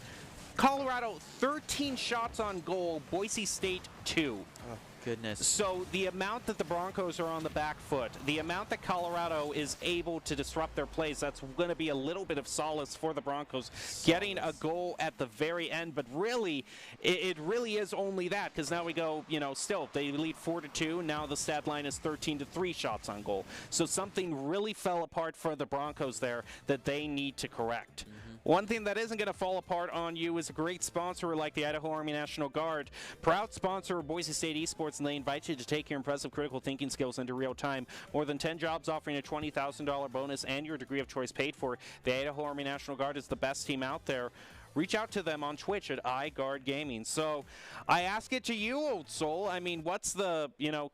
Colorado, 13 shots on goal. Boise State, 2. Oh, goodness. So the amount that the Broncos are on the back foot, the amount that Colorado is able to disrupt their plays, that's going to be a little bit of solace for the Broncos, getting a goal at the very end. But really, it really is only that, because now we go, you know, still, they lead 4-2. Now the stat line is 13-3 shots on goal. So something really fell apart for the Broncos there that they need to correct. One thing that isn't going to fall apart on you is a great sponsor like the Idaho Army National Guard, proud sponsor of Boise State Esports, and they invite you to take your impressive critical thinking skills into real time. More than 10 jobs offering a $20,000 bonus and your degree of choice paid for. The Idaho Army National Guard is the best team out there. Reach out to them on Twitch at iGuard Gaming. So I ask it to you, old soul. I mean, what's the, you know,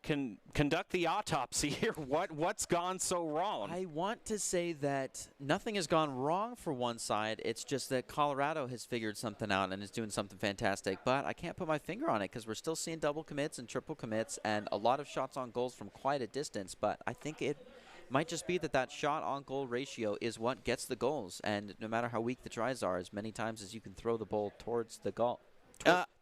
conduct the autopsy here. What's gone so wrong? I want to say that nothing has gone wrong for one side. It's just that Colorado has figured something out and is doing something fantastic. But I can't put my finger on it because we're still seeing double commits and triple commits and a lot of shots on goals from quite a distance. But I think it might just be that shot on goal ratio is what gets the goals, and no matter how weak the tries are, as many times as you can throw the ball towards the goal,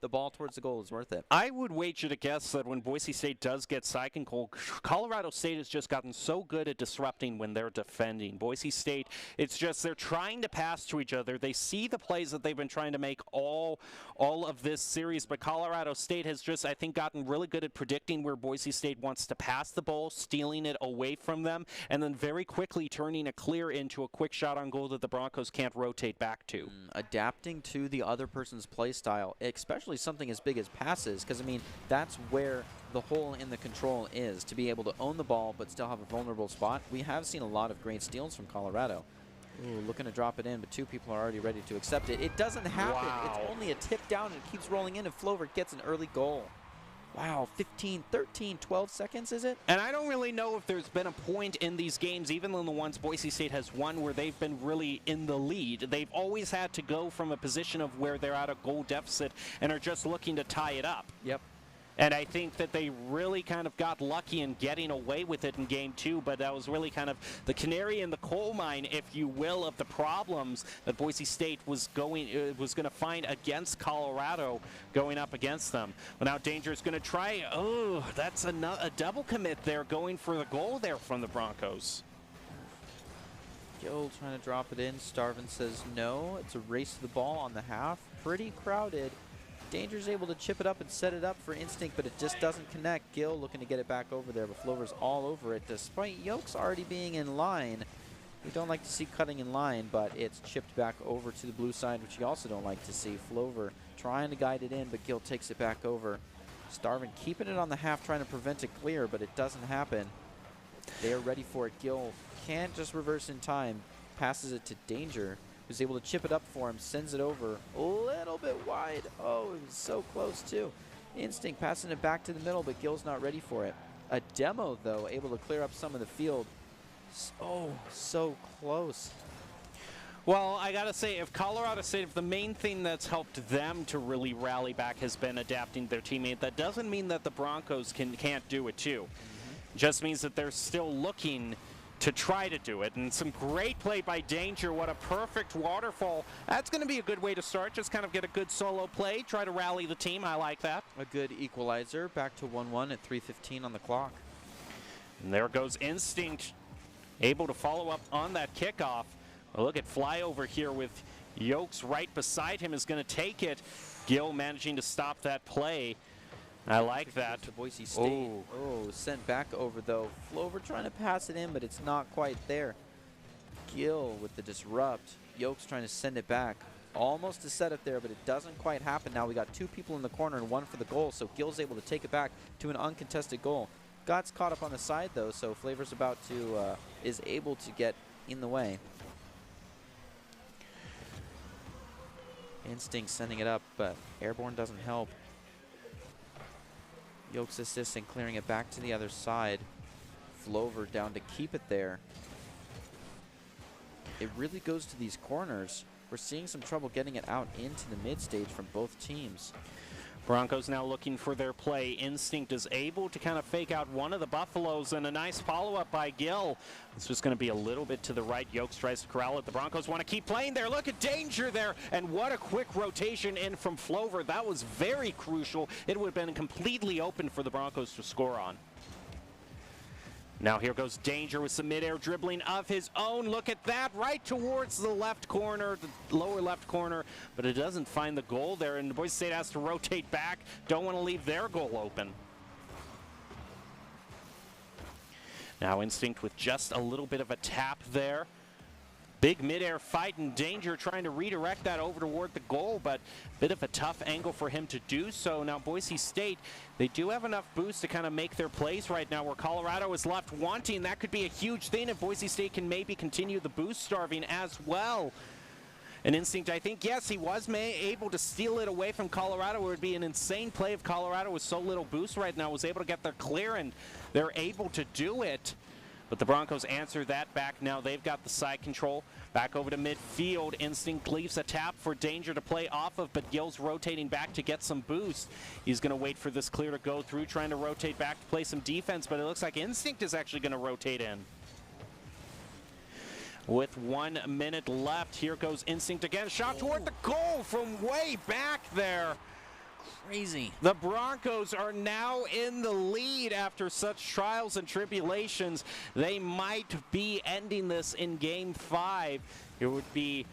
the ball towards the goal is worth it. I would wager to guess that when Boise State does get side control, Colorado State has just gotten so good at disrupting when they're defending. Boise State, it's just they're trying to pass to each other. They see the plays that they've been trying to make all of this series, but Colorado State has just, I think, gotten really good at predicting where Boise State wants to pass the ball, stealing it away from them, and then very quickly turning a clear into a quick shot on goal that the Broncos can't rotate back to. Adapting to the other person's play style, especially something as big as passes, because, I mean, that's where the hole in the control is, to be able to own the ball but still have a vulnerable spot. We have seen a lot of great steals from Colorado. Ooh, looking to drop it in, but two people are already ready to accept it. It doesn't happen. Wow. It's only a tip down, and it keeps rolling in, and Flover gets an early goal. Wow, 15, 13, 12 seconds, is it? And I don't really know if there's been a point in these games, even in the ones Boise State has won, where they've been really in the lead. They've always had to go from a position of where they're at a goal deficit and are just looking to tie it up. Yep. And I think that they really kind of got lucky in getting away with it in game two, but that was really kind of the canary in the coal mine, if you will, of the problems that Boise State was going to find against Colorado going up against them. Well, now Danger is going to try. Oh, that's a double commit there, going for the goal there from the Broncos. Gill trying to drop it in. Starvin says no. It's a race to the ball on the half. Pretty crowded. Danger's able to chip it up and set it up for Instinct, but it just doesn't connect. Gill looking to get it back over there, but Flover's all over it, despite Yokes already being in line. We don't like to see cutting in line, but it's chipped back over to the blue side, which you also don't like to see. Flover trying to guide it in, but Gill takes it back over. Starvin keeping it on the half, trying to prevent a clear, but it doesn't happen. They are ready for it. Gill can't just reverse in time. Passes it to Danger, who's able to chip it up for him, sends it over a little bit wide. Oh, it was so close too. Instinct passing it back to the middle, but Gill's not ready for it. A demo, though, able to clear up some of the field. Oh, so close. Well, I gotta say, if Colorado State, if the main thing that's helped them to really rally back has been adapting their teammate, that doesn't mean that the Broncos can't do it too. Just means that they're still looking to try to do it. And some great play by Danger. What a perfect waterfall. That's going to be a good way to start. Just kind of get a good solo play. Try to rally the team. I like that. A good equalizer. Back to 1-1 at 3:15 on the clock. And there goes Instinct, able to follow up on that kickoff. Well, look at flyover here with Yokes right beside him is going to take it. Gill managing to stop that play. I like that. To Boise State. Oh, sent back over though. Flover trying to pass it in, but it's not quite there. Gill with the disrupt. Yokes trying to send it back. Almost a setup there, but it doesn't quite happen. Now we got two people in the corner and one for the goal, so Gill's able to take it back to an uncontested goal. Got's caught up on the side though, so Flavor's about to is able to get in the way. Instinct sending it up, but Airborne doesn't help. Yokes assisting, clearing it back to the other side. Flover down to keep it there. It really goes to these corners. We're seeing some trouble getting it out into the mid stage from both teams. Broncos now looking for their play. Instinct is able to kind of fake out one of the Buffaloes, and a nice follow-up by Gill. It's just going to be a little bit to the right. Yokes tries to corral it. The Broncos want to keep playing there. Look at Danger there, and what a quick rotation in from Flover. That was very crucial. It would have been completely open for the Broncos to score on. Now here goes Danger with some mid-air dribbling of his own. Look at that, right towards the left corner, the lower left corner, but it doesn't find the goal there, and Boise State has to rotate back. Don't want to leave their goal open. Now Instinct with just a little bit of a tap there. Big mid-air fight, and Danger trying to redirect that over toward the goal, but a bit of a tough angle for him to do so. Now Boise State, they do have enough boost to kind of make their plays right now, where Colorado is left wanting. That could be a huge thing if Boise State can maybe continue the boost starving as well. And Instinct, I think, yes, he was able to steal it away from Colorado. It would be an insane play if Colorado with so little boost right now was able to get their clear, and they're able to do it. But the Broncos answer that back now. They've got the side control. Back over to midfield. Instinct leaves a tap for Danger to play off of, but Gill's rotating back to get some boost. He's going to wait for this clear to go through, trying to rotate back to play some defense, but it looks like Instinct is actually going to rotate in. With 1 minute left, here goes Instinct again. Shot toward the goal from way back there. Crazy. The Broncos are now in the lead after such trials and tribulations. They might be ending this in Game 5. It would be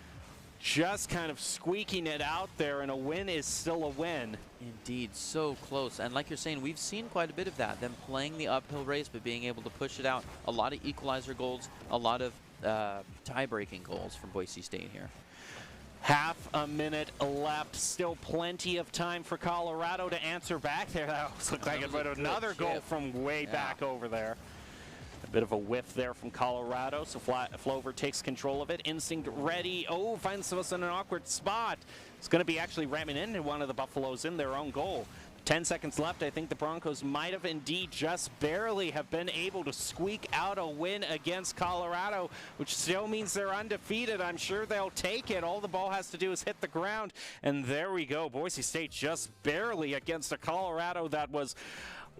just kind of squeaking it out there, and a win is still a win. Indeed, so close. And like you're saying, we've seen quite a bit of that, them playing the uphill race but being able to push it out. A lot of equalizer goals, a lot of tie-breaking goals from Boise State here. Half a minute left. Still plenty of time for Colorado to answer back there. That looked like another goal from way back over there. A bit of a whiff there from Colorado. So Flover takes control of it. Instinct ready. Oh, finds us in an awkward spot. It's going to be actually ramming into one of the Buffaloes in their own goal. 10 seconds left. I think the Broncos might have indeed just barely have been able to squeak out a win against Colorado, which still means they're undefeated. I'm sure they'll take it. All the ball has to do is hit the ground, and there we go. Boise State just barely against a Colorado that was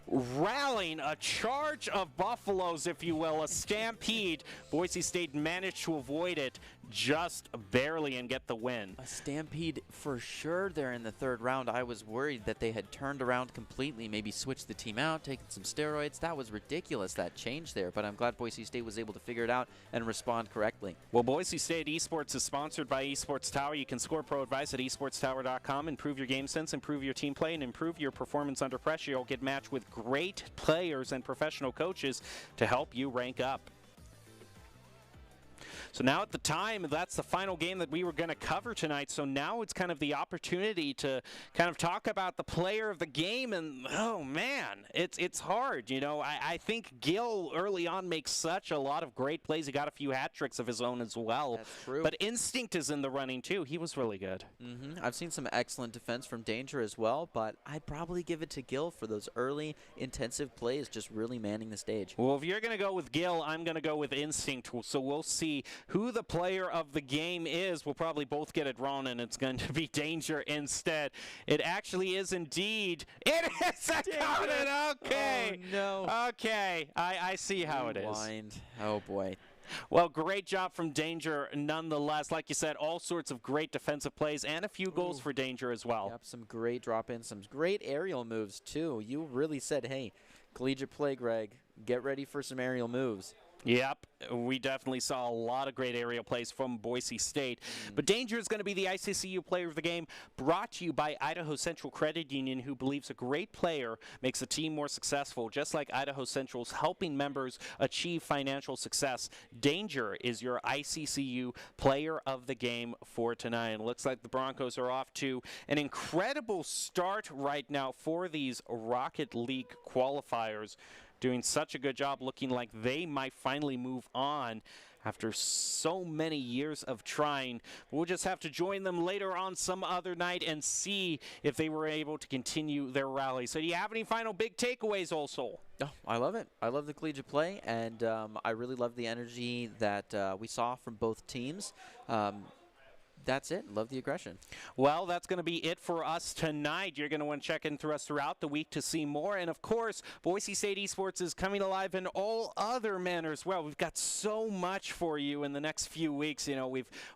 rallying a charge of Buffaloes, if you will, a stampede. Boise State managed to avoid it just barely and get the win. A stampede for sure there in the third round. I was worried that they had turned around completely, maybe switched the team out, taken some steroids. That was ridiculous, that change there, but I'm glad Boise State was able to figure it out and respond correctly. Well, Boise State Esports is sponsored by Esports Tower. You can score pro advice at esportstower.com. Improve your game sense, improve your team play, and improve your performance under pressure. You'll get matched with great players and professional coaches to help you rank up. So now at the time, that's the final game that we were going to cover tonight. So now it's kind of the opportunity to kind of talk about the player of the game. And, oh, man, it's hard. You know, I think Gill early on makes such a lot of great plays. He got a few hat tricks of his own as well. That's true. But Instinct is in the running, too. He was really good. I've seen some excellent defense from Danger as well, but I'd probably give it to Gill for those early intensive plays, just really manning the stage. Well, if you're going to go with Gill, I'm going to go with Instinct. So we'll see who the player of the game is. We'll probably both get it wrong, and it's going to be Danger instead. It actually is indeed. It is a Conan. Okay. Oh, no. Okay. I see how it is. Oh, boy. Well, great job from Danger nonetheless. Like you said, all sorts of great defensive plays and a few goals for Danger as well. Yep, some great drop-ins, some great aerial moves, too. You really said, hey, collegiate play, Greg, get ready for some aerial moves. Yep, we definitely saw a lot of great aerial plays from Boise State. But Danger is going to be the ICCU player of the game, brought to you by Idaho Central Credit Union, who believes a great player makes a team more successful. Just like Idaho Central's helping members achieve financial success, Danger is your ICCU player of the game for tonight. And it looks like the Broncos are off to an incredible start right now for these Rocket League qualifiers. Doing such a good job, looking like they might finally move on after so many years of trying. We'll just have to join them later on some other night and see if they were able to continue their rally. So do you have any final big takeaways, Old Soul? Oh, I love it. I love the collegiate play, and I really love the energy that we saw from both teams. That's it. Love the aggression. Well, that's going to be it for us tonight. You're going to want to check in through us throughout the week to see more. And, of course, Boise State Esports is coming alive in all other manners. Well, we've got so much for you in the next few weeks. You know,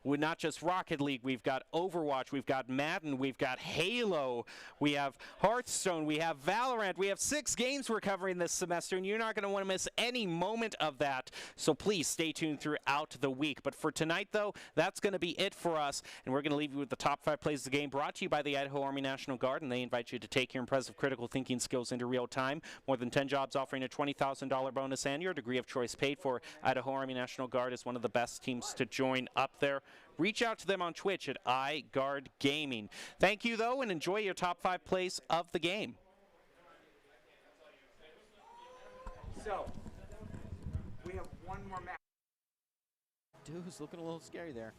we're not just Rocket League. We've got Overwatch. We've got Madden. We've got Halo. We have Hearthstone. We have Valorant. We have 6 games we're covering this semester, and you're not going to want to miss any moment of that. So please stay tuned throughout the week. But for tonight, though, that's going to be it for us. And we're going to leave you with the top 5 plays of the game, brought to you by the Idaho Army National Guard, and they invite you to take your impressive critical thinking skills into real time. More than 10 jobs offering a $20,000 bonus and your degree of choice paid for. Idaho Army National Guard is one of the best teams to join up there. Reach out to them on Twitch at iGuard Gaming. Thank you, though, and enjoy your top 5 plays of the game. So, we have one more match. Dude's looking a little scary there.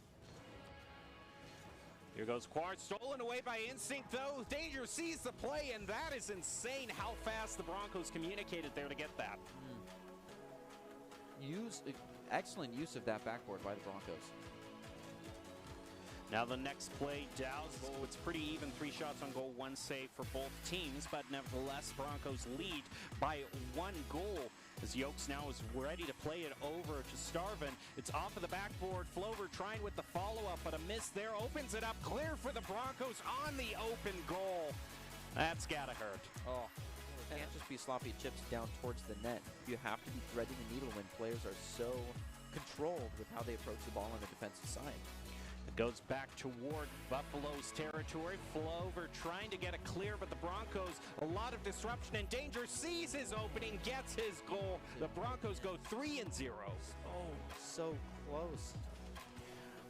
Here goes Quart, stolen away by Instinct, though. Danger sees the play, and that is insane how fast the Broncos communicated there to get that. Excellent use of that backboard by the Broncos. Now the next play, Dow's goal. It's pretty even, 3 shots on goal, 1 save for both teams, but nevertheless, Broncos lead by 1 goal. As Yokes now is ready to play it over to Starvin. It's off of the backboard. Flover trying with the follow-up, but a miss there opens it up clear for the Broncos on the open goal. That's gotta hurt. Oh, it can't just be sloppy chips down towards the net. You have to be threading the needle when players are so controlled with how they approach the ball on the defensive side. It goes back toward Buffalo's territory. Flover trying to get it clear, but the Broncos, a lot of disruption and danger. Sees his opening, gets his goal. The Broncos go 3-0. Oh, so close.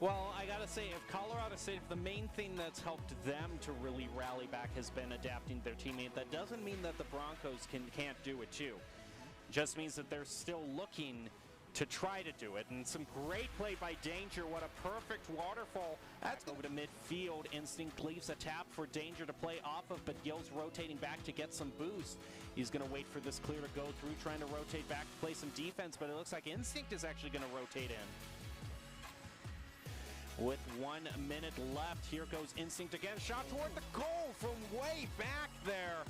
Well, I gotta say, if Colorado State, if the main thing that's helped them to really rally back has been adapting their teammate, that doesn't mean that the Broncos can't do it too. Just means that they're still looking to try to do it. And some great play by Danger. What a perfect waterfall. That's over to midfield. Instinct leaves a tap for Danger to play off of, but Gill's rotating back to get some boost. He's going to wait for this clear to go through, trying to rotate back to play some defense, but it looks like Instinct is actually going to rotate in. With 1 minute left, here goes Instinct again. Shot toward the goal from way back there.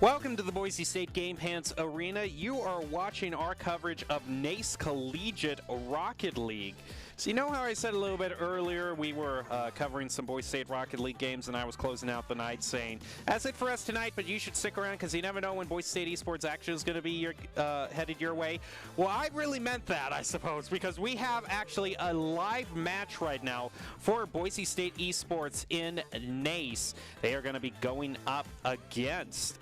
Welcome to the Boise State Game Pants Arena. You are watching our coverage of NACE Collegiate Rocket League. So you know how I said a little bit earlier we were covering some Boise State Rocket League games, and I was closing out the night saying, that's it for us tonight, but you should stick around because you never know when Boise State Esports action is going to be headed your way. Well, I really meant that, I suppose, because we have actually a live match right now for Boise State Esports in NACE. They are going to be going up against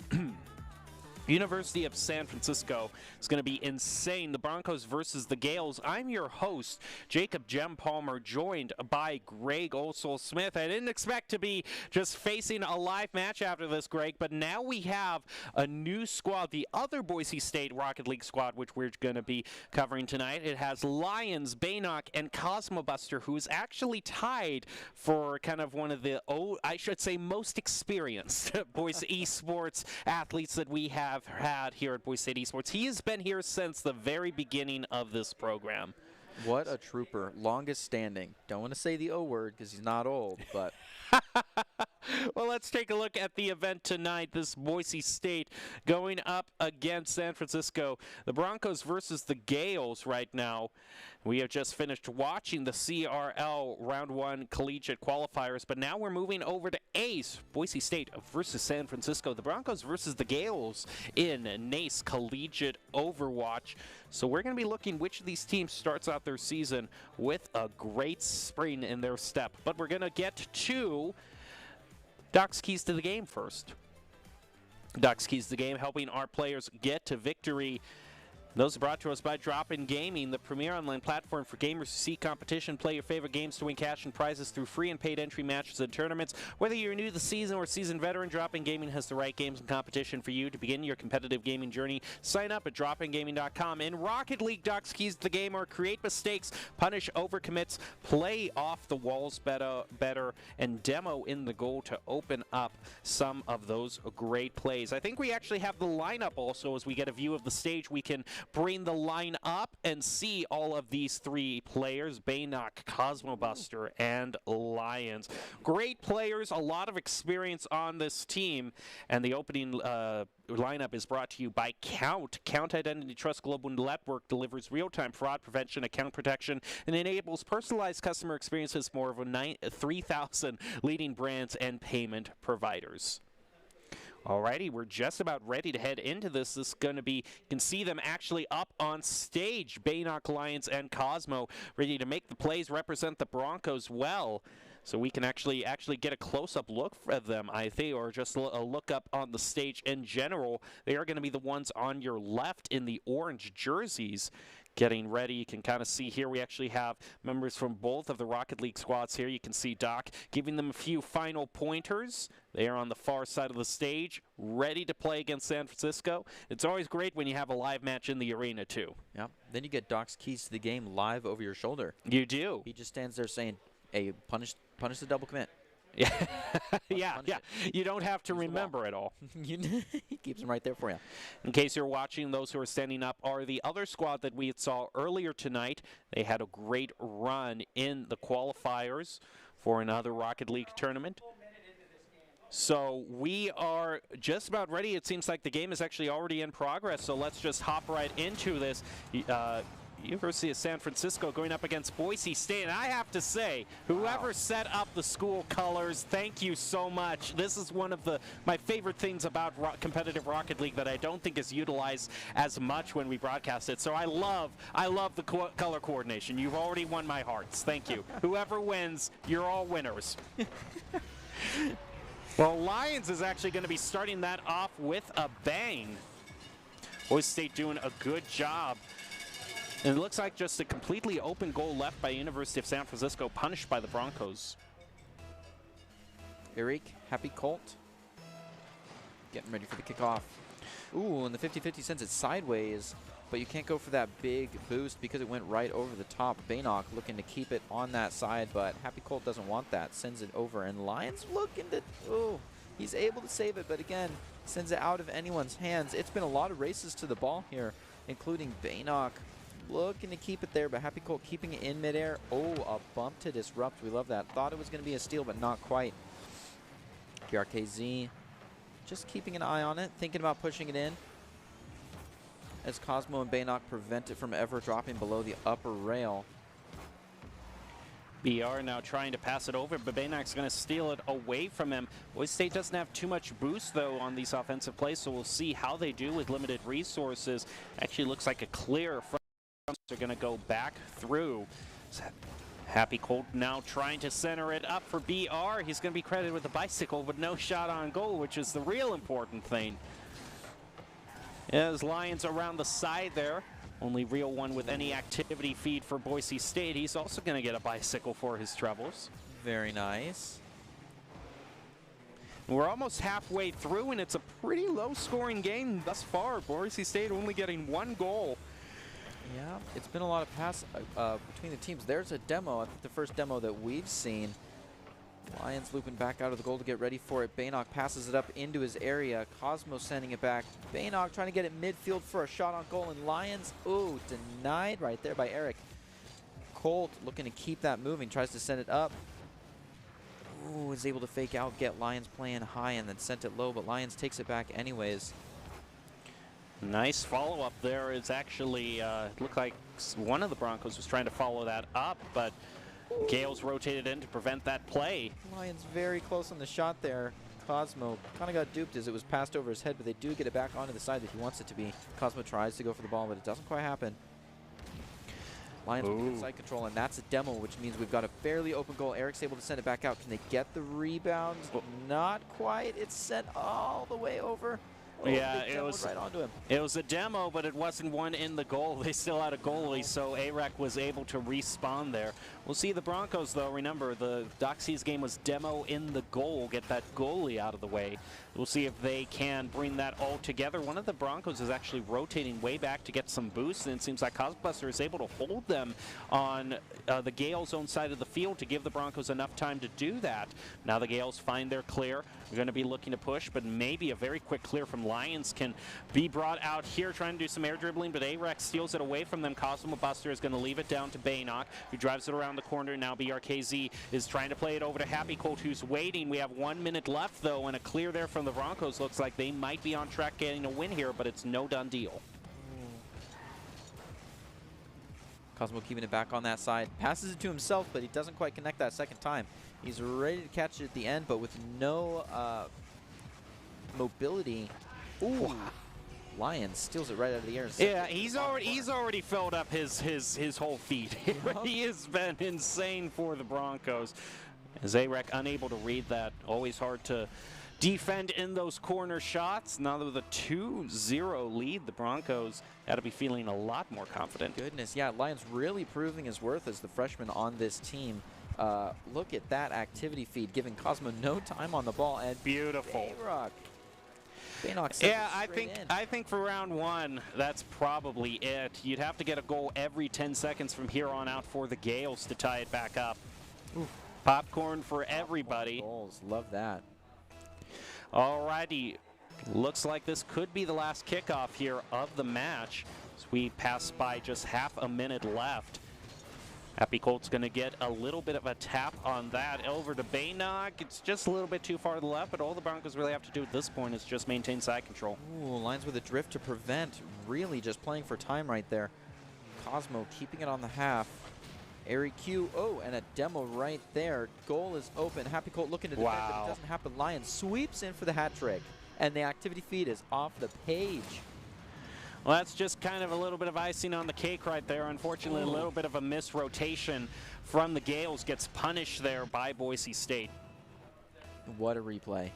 University of San Francisco. Is going to be insane. The Broncos versus the Gales. I'm your host, Jacob Jem Palmer, joined by Greg Osel-Smith. I didn't expect to be just facing a live match after this, Greg, but now we have a new squad, the other Boise State Rocket League squad, which we're going to be covering tonight. It has Lions, Baynock, and Cosmo Buster, who is actually tied for kind of one of the, I should say, most experienced Boise Esports athletes that we have had here at Boise State Esports. He has been here since the very beginning of this program. What a trooper. Longest standing. Don't want to say the O word because he's not old, but... Well, let's take a look at the event tonight. This Boise State going up against San Francisco. The Broncos versus the Gales right now. We have just finished watching the CRL Round 1 Collegiate Qualifiers, but now we're moving over to ACE, Boise State versus San Francisco. The Broncos versus the Gales in NACE Collegiate Overwatch. So we're going to be looking which of these teams starts out their season with a great spring in their step. But we're going to get to Doc's Keys to the Game first. Doc's Keys to the Game, helping our players get to victory. Those are brought to us by Drop-In Gaming, the premier online platform for gamers who seek competition. Play your favorite games to win cash and prizes through free and paid entry matches and tournaments. Whether you're new to the season or seasoned veteran, Drop-In Gaming has the right games and competition for you to begin your competitive gaming journey. Sign up at dropingaming.com. In Rocket League, Doc's Keys to the Game are create mistakes, punish overcommits, play off the walls better, and demo in the goal to open up some of those great plays. I think we actually have the lineup also as we get a view of the stage. We can bring the line up and see all of these three players, Baynock, Cosmo Buster, and Lions. Great players, a lot of experience on this team, and the opening lineup is brought to you by Count. Count Identity Trust Global Network delivers real-time fraud prevention, account protection, and enables personalized customer experiences for over 3,000 leading brands and payment providers. Alrighty, we're just about ready to head into this. This is going to be, you can see them actually up on stage. Baynock, Lions, and Cosmo ready to make the plays, represent the Broncos well. So we can actually get a close-up look at them, I think, or just a look up on the stage in general. They are going to be the ones on your left in the orange jerseys, getting ready. You can kind of see here we actually have members from both of the Rocket League squads here. You can see Doc giving them a few final pointers. They are on the far side of the stage, ready to play against San Francisco. It's always great when you have a live match in the arena, too. Yeah. Then you get Doc's Keys to the Game live over your shoulder. You do. He just stands there saying, hey, punish the double commit. Yeah, yeah. You don't have to remember it all. He keeps them right there for you. In case you're watching, those who are standing up are the other squad that we saw earlier tonight. They had a great run in the qualifiers for another Rocket League tournament. So we are just about ready. It seems like the game is actually already in progress, so let's just hop right into this. University of San Francisco going up against Boise State, and I have to say, whoever set up the school colors, thank you so much. This is one of my favorite things about competitive Rocket League that I don't think is utilized as much when we broadcast it. So I love the color coordination. You've already won my hearts. Thank you. Whoever wins, you're all winners. Well, Lions is actually going to be starting that off with a bang. Boise State doing a good job. And it looks like just a completely open goal left by University of San Francisco, punished by the Broncos. Eric, Happy Colt, getting ready for the kickoff. Ooh, and the 50-50 sends it sideways. but you can't go for that big boost because it went right over the top. Baynock looking to keep it on that side, but Happy Colt doesn't want that. Sends it over, and Lions looking to, oh, he's able to save it, but again, sends it out of anyone's hands. It's been a lot of races to the ball here, including Baynock looking to keep it there, but Happy Colt keeping it in midair. Oh, a bump to disrupt. We love that. Thought it was going to be a steal, but not quite. PRKZ just keeping an eye on it, thinking about pushing it in, as Cosmo and Baynock prevent it from ever dropping below the upper rail. BR now trying to pass it over, but Baynock's going to steal it away from him. Boise State doesn't have too much boost, though, on these offensive plays, so we'll see how they do with limited resources. Actually looks like a clear from. They're going to go back through. Happy Colt now trying to center it up for BR. He's going to be credited with a bicycle, but no shot on goal, which is the real important thing. As Lions around the side there, only real one with any activity feed for Boise State. He's also going to get a bicycle for his troubles. Very nice. We're almost halfway through, and it's a pretty low-scoring game thus far. Boise State only getting 1 goal. Yeah, it's been a lot of pass between the teams. There's a demo, I think the first demo that we've seen. Lions looping back out of the goal to get ready for it. Baynock passes it up into his area. Cosmo sending it back. Baynock trying to get it midfield for a shot on goal, and Lions, ooh, denied right there by Eric. Colt looking to keep that moving, tries to send it up. Ooh, is able to fake out, get Lions playing high, and then sent it low, but Lions takes it back anyways. Nice follow-up there. It's actually looked like one of the Broncos was trying to follow that up, but Gales rotated in to prevent that play. Lions very close on the shot there. Cosmo kind of got duped as it was passed over his head, but they do get it back onto the side that he wants it to be. Cosmo tries to go for the ball, but it doesn't quite happen. Lions with good side control, and that's a demo, which means we've got a fairly open goal. Eric's able to send it back out. Can they get the rebound? Not quite. It's sent all the way over. Oh, yeah, it was right onto him. It was a demo, but it wasn't one in the goal. They still had a goalie, so AREC was able to respawn there. We'll see the Broncos, though. Remember, the Doxies game was demo in the goal. Get that goalie out of the way. We'll see if they can bring that all together. One of the Broncos is actually rotating way back to get some boost, and it seems like Cosbuster is able to hold them on the Gales' own side of the field to give the Broncos enough time to do that. Now the Gales find their clear. We're going to be looking to push, but maybe a very quick clear from Lions can be brought out here, trying to do some air dribbling, but AREC steals it away from them. Cosmo Buster is going to leave it down to Baynock, who drives it around the corner. Now BRKZ is trying to play it over to Happy Colt, who's waiting. We have 1 minute left, though, and a clear there from the Broncos. Looks like they might be on track getting a win here, but it's no done deal. Cosmo keeping it back on that side. Passes it to himself, but he doesn't quite connect that second time. He's ready to catch it at the end, but with no mobility. Ooh. Lion steals it right out of the air. Yeah, he's already filled up his whole feed. He has been insane for the Broncos. As AREC unable to read that. Always hard to defend in those corner shots. Now with a 2-0 lead, the Broncos got to be feeling a lot more confident. Goodness, yeah, Lions really proving his worth as the freshman on this team. Look at that activity feed, giving Cosmo no time on the ball. And beautiful. Baynock yeah, I think for round 1, that's probably it. You'd have to get a goal every 10 seconds from here on out for the Gales to tie it back up. Oof. Popcorn for everybody. Goals, love that. Alrighty, looks like this could be the last kickoff here of the match as we pass by just half a minute left. Happy Colt's going to get a little bit of a tap on that. Over to Baynock. It's just a little bit too far to the left, but all the Broncos really have to do at this point is just maintain side control. Ooh, Lions with a drift to prevent. Really just playing for time right there. Cosmo keeping it on the half. Airy Q, oh, and a demo right there. Goal is open. Happy Colt looking to defend, but it doesn't happen. Lions sweeps in for the hat trick, and the activity feed is off the page. Well, that's just kind of a little bit of icing on the cake right there. Unfortunately, a little bit of a misrotation from the Gales gets punished there by Boise State. What a replay.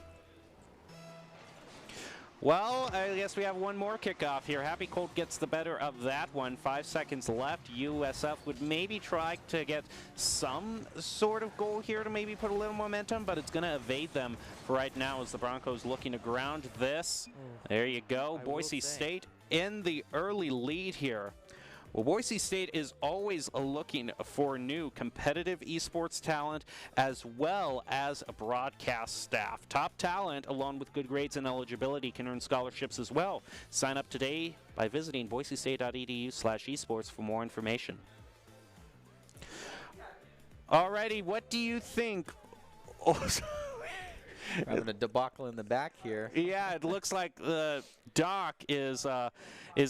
Well, I guess we have one more kickoff here. Happy Colt gets the better of that one. 5 seconds left. USF would maybe try to get some sort of goal here to maybe put a little momentum, but it's going to evade them for right now as the Broncos looking to ground this. There you go. Boise State in the early lead here. Well, Boise State is always looking for new competitive esports talent as well as a broadcast staff. Top talent, along with good grades and eligibility, can earn scholarships as well. Sign up today by visiting boisestate.edu/esports for more information. Alrighty, what do you think? We're having a debacle in the back here. Yeah, it looks like Doc is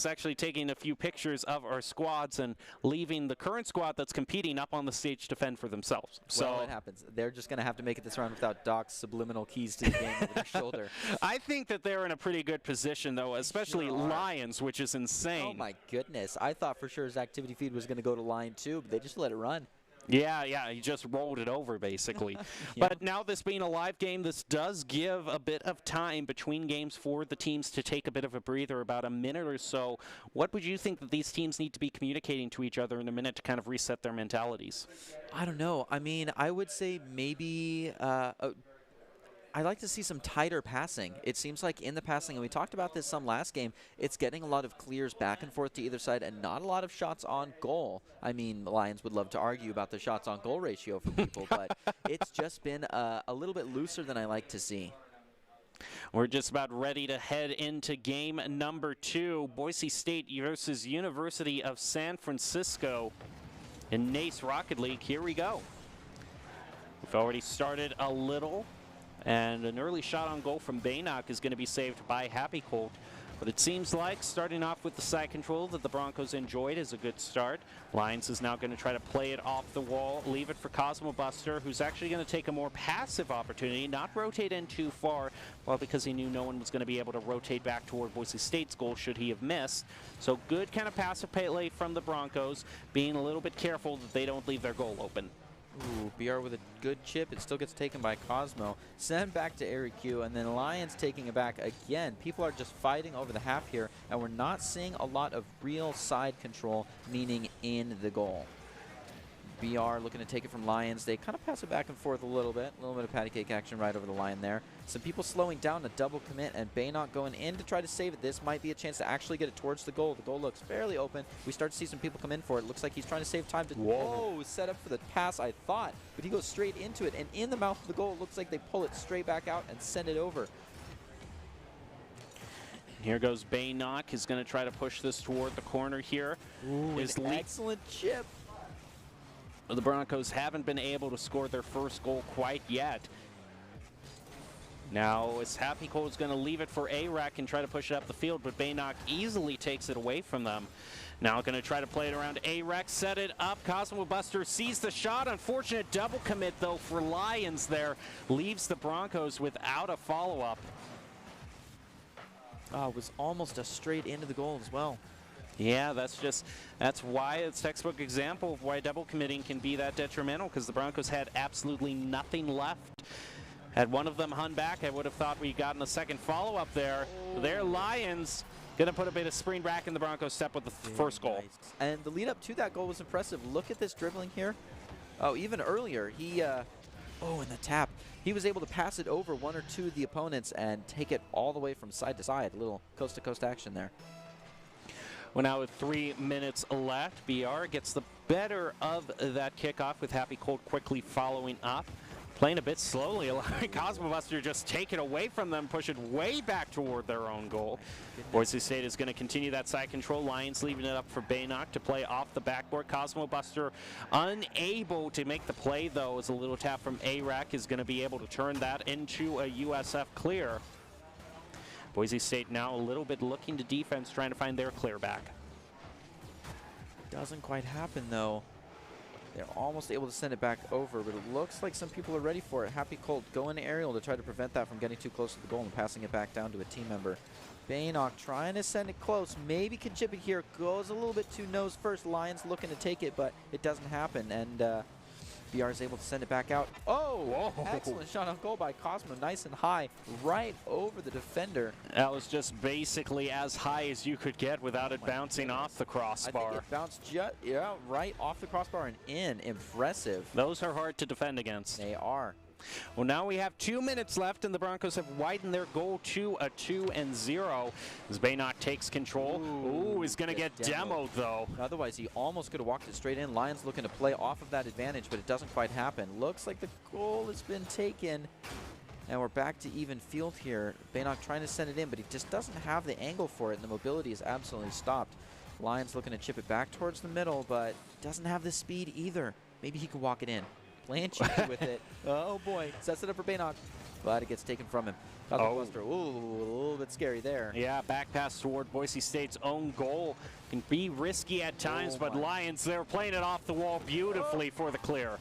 actually taking a few pictures of our squads and leaving the current squad that's competing up on the stage to fend for themselves. Well, it happens. They're just going to have to make it this round without Doc's subliminal keys to the game over their shoulder. I think that they're in a pretty good position, though, especially Lions, which is insane. Oh, my goodness. I thought for sure his activity feed was going to go to Lion 2, but they just let it run. Yeah, he just rolled it over, basically. Yeah. But now this being a live game, this does give a bit of time between games for the teams to take a bit of a breather, about a minute or so. What would you think that these teams need to be communicating to each other in a minute to kind of reset their mentalities? I don't know. I mean, I would say maybe I'd like to see some tighter passing. It seems like in the passing, and we talked about this some last game, it's getting a lot of clears back and forth to either side and not a lot of shots on goal. I mean, the Lions would love to argue about the shots on goal ratio from people, but it's just been a little bit looser than I like to see. We're just about ready to head into game number 2, Boise State versus University of San Francisco in NACE Rocket League. Here we go. We've already started a little. And an early shot on goal from Baynock is going to be saved by Happy Colt. But it seems like starting off with the side control that the Broncos enjoyed is a good start. Lions is now going to try to play it off the wall, leave it for Cosmo Buster, who's actually going to take a more passive opportunity, not rotate in too far, well, because he knew no one was going to be able to rotate back toward Boise State's goal should he have missed. So good kind of passive play from the Broncos, being a little bit careful that they don't leave their goal open. Ooh, BR with a good chip. It still gets taken by Cosmo. Sent back to Eric Q, and then Lions taking it back again. People are just fighting over the half here, and we're not seeing a lot of real side control, meaning in the goal. BR looking to take it from Lions. They kind of pass it back and forth a little bit of patty cake action right over the line there. Some people slowing down, a double commit, and Baynock going in to try to save it. This might be a chance to actually get it towards the goal. The goal looks fairly open. We start to see some people come in for it. Looks like he's trying to save time to set up for the pass, I thought. But he goes straight into it, and in the mouth of the goal, it looks like they pull it straight back out and send it over. Here goes Baynock. He's going to try to push this toward the corner here. Ooh, an excellent chip. The Broncos haven't been able to score their first goal quite yet. Now, as Happy Cole is going to leave it for A-Rack and try to push it up the field, but Baynock easily takes it away from them. Now going to try to play it around A-Rack, set it up. Cosmo Buster sees the shot. Unfortunate double commit, though, for Lions there. Leaves the Broncos without a follow-up. Oh, it was almost a straight into the goal as well. Yeah, that's why it's a textbook example of why double committing can be that detrimental, because the Broncos had absolutely nothing left. Had one of them hung back, I would have thought we'd gotten a second follow-up there. Their Lions going to put a bit of spring back in the Broncos step with the first goal. Nice. And the lead up to that goal was impressive. Look at this dribbling here. Oh, even earlier, he, in the tap. He was able to pass it over one or two of the opponents and take it all the way from side to side. A little coast-to-coast action there. Well, now with 3 minutes left, BR gets the better of that kickoff with Happy Colt quickly following up. Playing a bit slowly, allowing Cosmo Buster just take it away from them, push it way back toward their own goal. Boise State is going to continue that side control. Lions leaving it up for Baynock to play off the backboard. Cosmo Buster unable to make the play, though, as a little tap from A-Rack is going to be able to turn that into a USF clear. Boise State now a little bit looking to defense, trying to find their clear back. Doesn't quite happen, though. They're almost able to send it back over, but it looks like some people are ready for it. Happy Colt going aerial to try to prevent that from getting too close to the goal and passing it back down to a team member. Baynock trying to send it close. Maybe can chip it here. Goes a little bit too nose first. Lions looking to take it, but it doesn't happen. And BR is able to send it back out. Oh, whoa. Excellent shot on goal by Cosmo. Nice and high, right over the defender. That was just basically as high as you could get without it bouncing off the crossbar. I think it bounced right off the crossbar and in. Impressive. Those are hard to defend against. They are. Well, now we have 2 minutes left, and the Broncos have widened their goal to a 2-0. As Baynock takes control. Ooh, is going to get demoed, though. Otherwise, he almost could have walked it straight in. Lions looking to play off of that advantage, but it doesn't quite happen. Looks like the goal has been taken. And we're back to even field here. Baynock trying to send it in, but he just doesn't have the angle for it, and the mobility is absolutely stopped. Lions looking to chip it back towards the middle, but doesn't have the speed either. Maybe he can walk it in. Playing cheeky with it. Oh boy, sets it up for Baynock, but it gets taken from him. Buster. Ooh, a little bit scary there. Yeah, back pass toward Boise State's own goal. Can be risky at times, but Lions, they're playing it off the wall beautifully for the clear.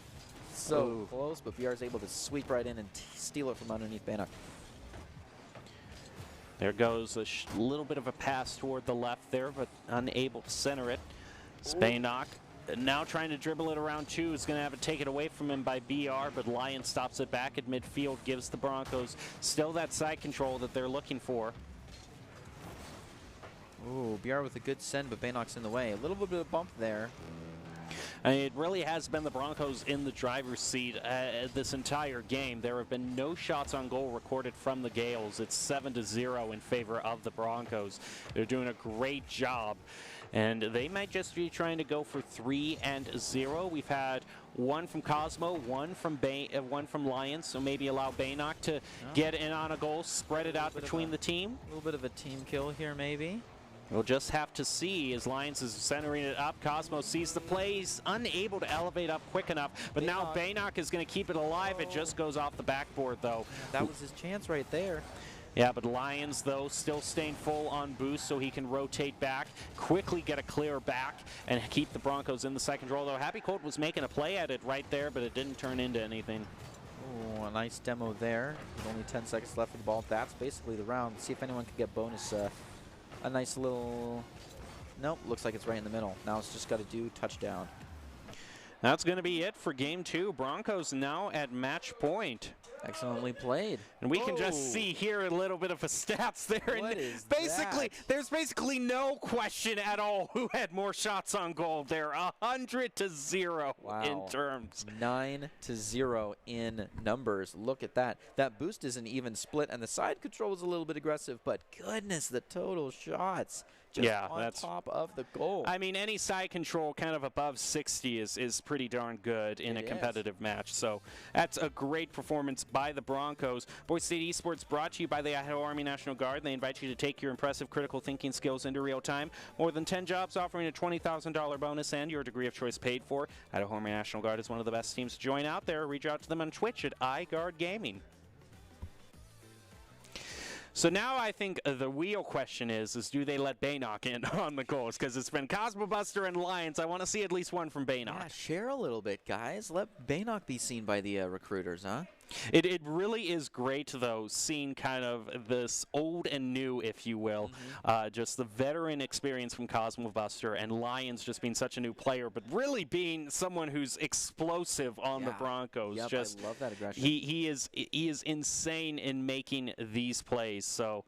So close, but BR is able to sweep right in and steal it from underneath Baynock. There goes a little bit of a pass toward the left there, but unable to center it. Baynock now trying to dribble it around two. Is going to have it taken away from him by BR, but Lion stops it back at midfield, gives the Broncos still that side control that they're looking for. Ooh, BR with a good send, but Baynock's in the way. A little bit of a bump there. And it really has been the Broncos in the driver's seat this entire game. There have been no shots on goal recorded from the Gales. It's 7-0 in favor of the Broncos. They're doing a great job. And they might just be trying to go for 3-0. We've had one from Cosmo, one from Lions, so maybe allow Baynock to get in on a goal, spread it out between the team. A little bit of a team kill here, maybe. We'll just have to see as Lions is centering it up. Cosmo sees the play. He's unable to elevate up quick enough, but now Baynock is going to keep it alive. It just goes off the backboard, though. That was his chance right there. Yeah, but Lions, though, still staying full on boost so he can rotate back, quickly get a clear back, and keep the Broncos in the second row. Though Happy Colt was making a play at it right there, but it didn't turn into anything. Oh, a nice demo there. With only 10 seconds left for the ball. That's basically the round. See if anyone can get bonus. A nice little... Nope, looks like it's right in the middle. Now it's just got to do touchdown. That's going to be it for game two. Broncos now at match point. Excellently played. And we can just see here a little bit of a stats there. What and is basically, that? there's basically no question at all who had more shots on goal there. 100-0 in terms. 9-0 in numbers. Look at that. That boost is an even split, and the side control was a little bit aggressive, but goodness, the total shots. Just on top of the goal. I mean, any side control kind of above 60 is pretty darn good in a competitive match. So that's a great performance by the Broncos. Boise State Esports brought to you by the Idaho Army National Guard. They invite you to take your impressive critical thinking skills into real time. More than 10 jobs offering a $20,000 bonus and your degree of choice paid for. Idaho Army National Guard is one of the best teams to join out there. Reach out to them on Twitch at iGuard Gaming. So now I think the real question is do they let Baynock in on the goals? Because it's been Cosmo Buster and Lions. I want to see at least one from Baynock. Yeah, share a little bit, guys. Let Baynock be seen by the recruiters, huh? It really is great, though, seeing kind of this old and new, if you will. Just the veteran experience from Cosmo Buster and Lions just being such a new player, but really being someone who's explosive on the Broncos. Yep, just, I love that aggression. He is insane in making these plays. So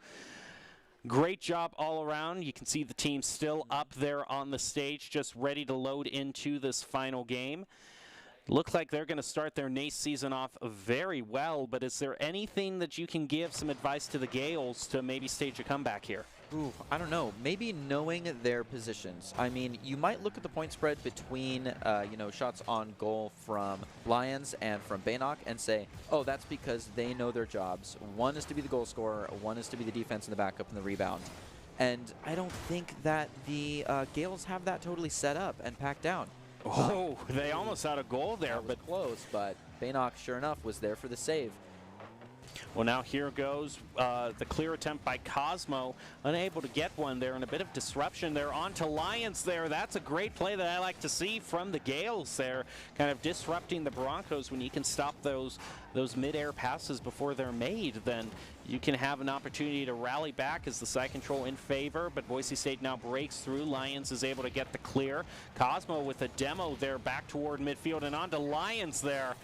great job all around. You can see the team still up there on the stage, just ready to load into this final game. Looks like they're going to start their NACE season off very well, but is there anything that you can give some advice to the Gales to maybe stage a comeback here? Ooh, I don't know. Maybe knowing their positions. I mean, you might look at the point spread between, shots on goal from Lions and from Baynock and say, oh, that's because they know their jobs. One is to be the goal scorer, one is to be the defense and the backup and the rebound. And I don't think that the Gales have that totally set up and packed down. Oh, they almost had a goal there, but close. But Baynock, sure enough, was there for the save. Well, now here goes the clear attempt by Cosmo, unable to get one there, and a bit of disruption there. On to Lions there. That's a great play that I like to see from the Gales there, kind of disrupting the Broncos. When you can stop those mid-air passes before they're made, then you can have an opportunity to rally back as the side control in favor, but Boise State now breaks through. Lions is able to get the clear. Cosmo with a demo there back toward midfield, and on to Lions there.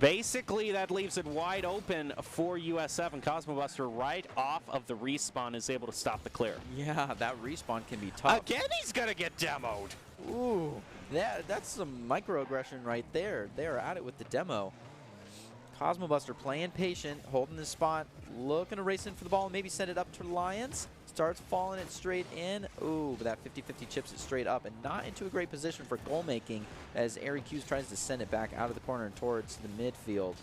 Basically, that leaves it wide open for USF, and Cosmo Buster right off of the respawn is able to stop the clear. Yeah, that respawn can be tough. Again, he's going to get demoed. Ooh, that's some microaggression right there. They're at it with the demo. Cosmo Buster playing patient, holding his spot, looking to race in for the ball and maybe send it up to the Lions. Starts falling it straight in. Ooh, but that 50-50 chips it straight up and not into a great position for goal making as Ari Hughes tries to send it back out of the corner and towards the midfield.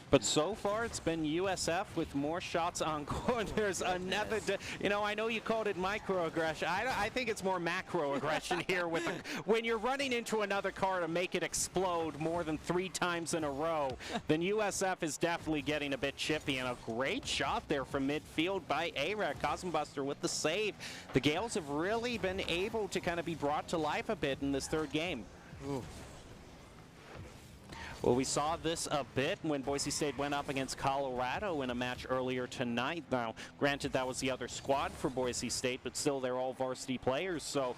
But so far, it's been USF with more shots on goal. And there's another, you know, I know you called it microaggression. I think it's more macroaggression here with when you're running into another car to make it explode more than 3 times in a row, then USF is definitely getting a bit chippy. And a great shot there from midfield by AREC. Cosmobuster with the save. The Gales have really been able to kind of be brought to life a bit in this third game. Ooh. Well, we saw this a bit when Boise State went up against Colorado in a match earlier tonight. Now, granted, that was the other squad for Boise State, but still they're all varsity players. So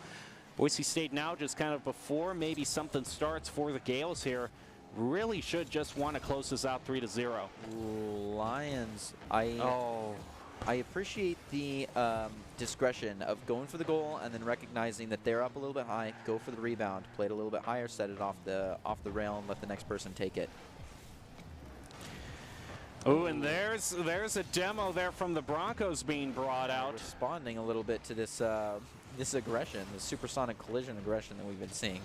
Boise State now just kind of before maybe something starts for the Gales here, really should just want to close this out 3-0. Lions, I appreciate the discretion of going for the goal and then recognizing that they're up a little bit high, go for the rebound, play it a little bit higher, set it off the rail, and let the next person take it. Oh, and there's a demo there from the Broncos being brought out. Responding a little bit to this this aggression, this supersonic collision aggression that we've been seeing.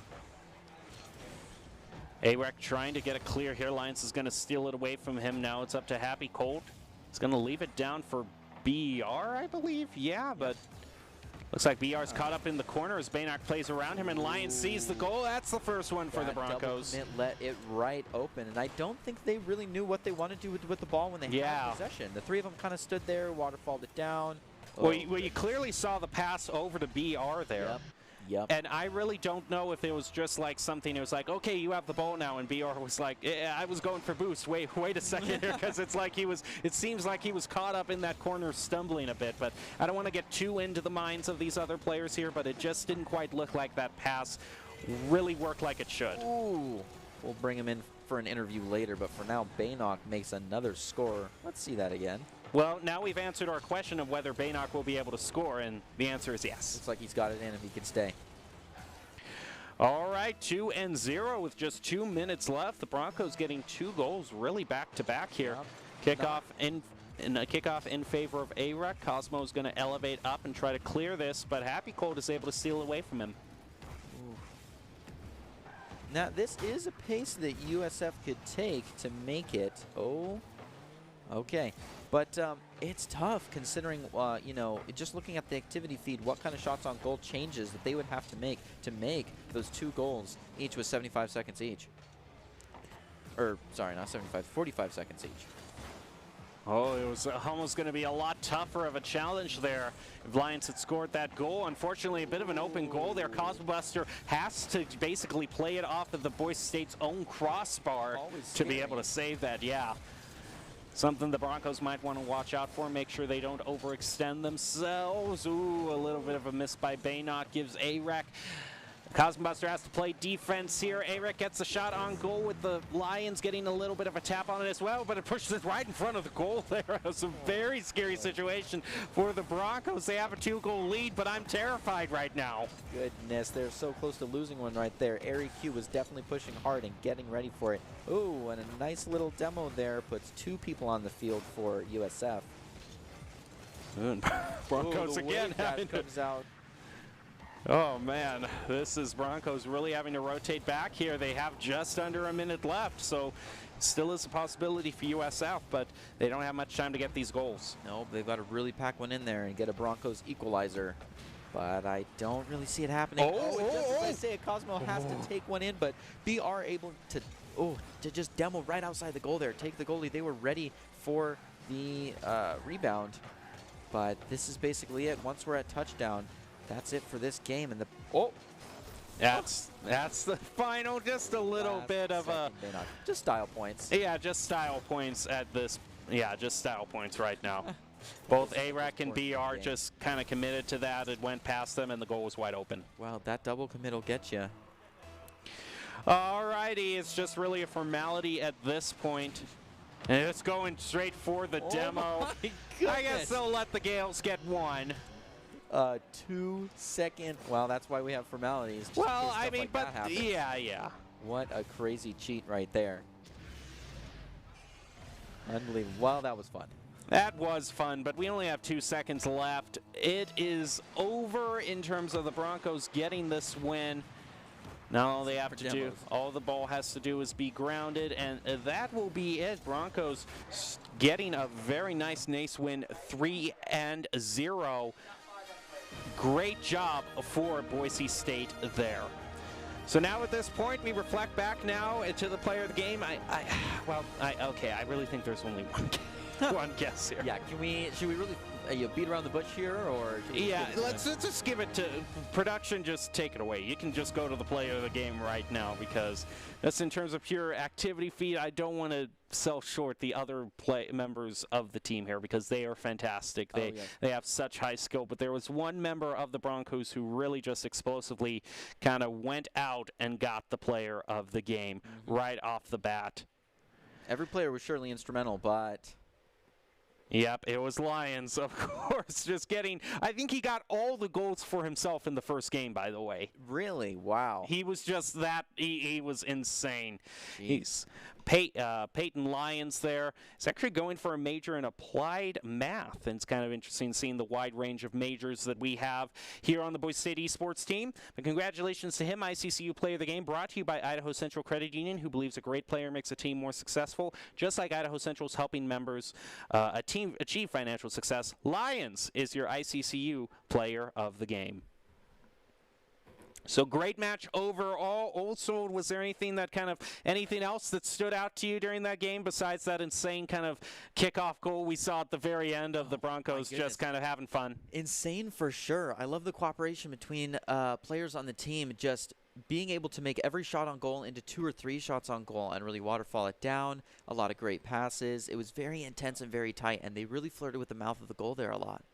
AREC trying to get it clear here. Lions is going to steal it away from him now. It's up to Happy Colt. It's going to leave it down for BR, I believe. Yeah, but looks like BR's caught up in the corner as Baynock plays around him, and Lions sees the goal. That's the first one for the Broncos. Double commit let it right open, and I don't think they really knew what they wanted to do with the ball when they had possession. The three of them kind of stood there, waterfalled it down. Well, you clearly saw the pass over to BR there. Yep. Yep. And I really don't know if it was just like something. It was like, okay, you have the ball now, and BR was like, I was going for boost. Wait a second here, because it's like he was. It seems like he was caught up in that corner, stumbling a bit. But I don't want to get too into the minds of these other players here. But it just didn't quite look like that pass really worked like it should. Ooh. We'll bring him in for an interview later. But for now, Baynock makes another score. Let's see that again. Well, now we've answered our question of whether Baynock will be able to score, and the answer is yes. Looks like he's got it in if he can stay. All right, 2-0 with just 2 minutes left. The Broncos getting 2 goals really back-to-back here. Kickoff in favor of AREC. Cosmo's going to elevate up and try to clear this, but Happy Colt is able to steal away from him. Ooh. Now, this is a pace that USF could take to make it. Oh, okay. But it's tough considering, you know, just looking at the activity feed, what kind of shots on goal changes that they would have to make those 2 goals, each with 75 seconds each. Or, sorry, not 75, 45 seconds each. Oh, it was almost going to be a lot tougher of a challenge there if Lions had scored that goal. Unfortunately, a bit of an open goal there. Cosmobuster has to basically play it off of the Boise State's own crossbar to be able to save that, yeah. Something the Broncos might want to watch out for, make sure they don't overextend themselves. Ooh, a little bit of a miss by Baynock gives AREC. Cosmobuster has to play defense here. AREC gets the shot on goal with the Lions getting a little bit of a tap on it as well, but it pushes it right in front of the goal there. It's a very scary situation for the Broncos. They have a 2-goal lead, but I'm terrified right now. Goodness, they're so close to losing one right there. Ari Q was definitely pushing hard and getting ready for it. Ooh, and a nice little demo there puts 2 people on the field for USF. Broncos again having comes out. Oh man, this is Broncos really having to rotate back here. They have just under a minute left, so still is a possibility for USF, but they don't have much time to get these goals. No, they've got to really pack one in there and get a Broncos equalizer. But I don't really see it happening. Just as I say, Cosmo has to take one in, but BR able to just demo right outside the goal there. Take the goalie. They were ready for the rebound. But this is basically it. Once we're at touchdown, that's it for this game. And that's the final. Just a little bit of a just style points. Yeah, just style points at this. Yeah, just style points right now. Both AREC and BR just kind of committed to that. It went past them, and the goal was wide open. Wow, that double commit will get you. Alrighty, it's just really a formality at this point. And it's going straight for the demo. I guess they'll let the Gales get one. 2-second. Well, that's why we have formalities. Well, I mean, but yeah. What a crazy cheat right there. Unbelievable. Wow, that was fun. That was fun, but we only have 2 seconds left. It is over in terms of the Broncos getting this win. Now all they have to do, all the ball has to do is be grounded, and that will be it. Broncos getting a very nice win, 3-0. Great job for Boise State there. So now at this point, we reflect back now to the player of the game. Okay, I really think there's only one guess here. Yeah, should we really beat around the bush here, or should we let's just give it to production. Just take it away. You can just go to the player of the game right now, because that's in terms of pure activity feed. I don't want to sell short the other members of the team here, because they are fantastic. They have such high skill, but there was one member of the Broncos who really just explosively kind of went out and got the player of the game right off the bat. Every player was surely instrumental, but... Yep, it was Lions, of course, just getting... I think he got all the goals for himself in the first game, by the way. Really? Wow. He was just that... He was insane. He's... Peyton Lyons there is actually going for a major in applied math, and it's kind of interesting seeing the wide range of majors that we have here on the Boise State Esports team. But congratulations to him, ICCU Player of the Game, brought to you by Idaho Central Credit Union, who believes a great player makes a team more successful. Just like Idaho Central's helping members a team achieve financial success, Lions is your ICCU Player of the Game. So great match overall. Also, was there anything else that stood out to you during that game besides that insane kind of kickoff goal we saw at the very end of the Broncos just kind of having fun? Insane for sure. I love the cooperation between players on the team, just being able to make every shot on goal into 2 or 3 shots on goal and really waterfall it down. A lot of great passes. It was very intense and very tight, and they really flirted with the mouth of the goal there a lot.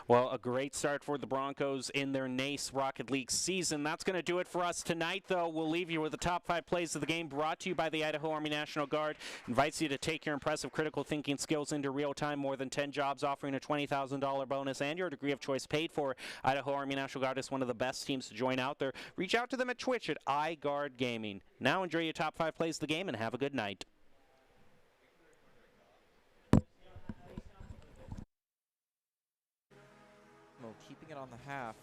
Well, a great start for the Broncos in their NACE Rocket League season. That's going to do it for us tonight, though. We'll leave you with the top 5 plays of the game, brought to you by the Idaho Army National Guard. Invites you to take your impressive critical thinking skills into real time. More than 10 jobs offering a $20,000 bonus and your degree of choice paid for. Idaho Army National Guard is one of the best teams to join out there. Reach out to them at Twitch at iGuard Gaming. Now enjoy your top 5 plays of the game and have a good night. Keeping it on the half.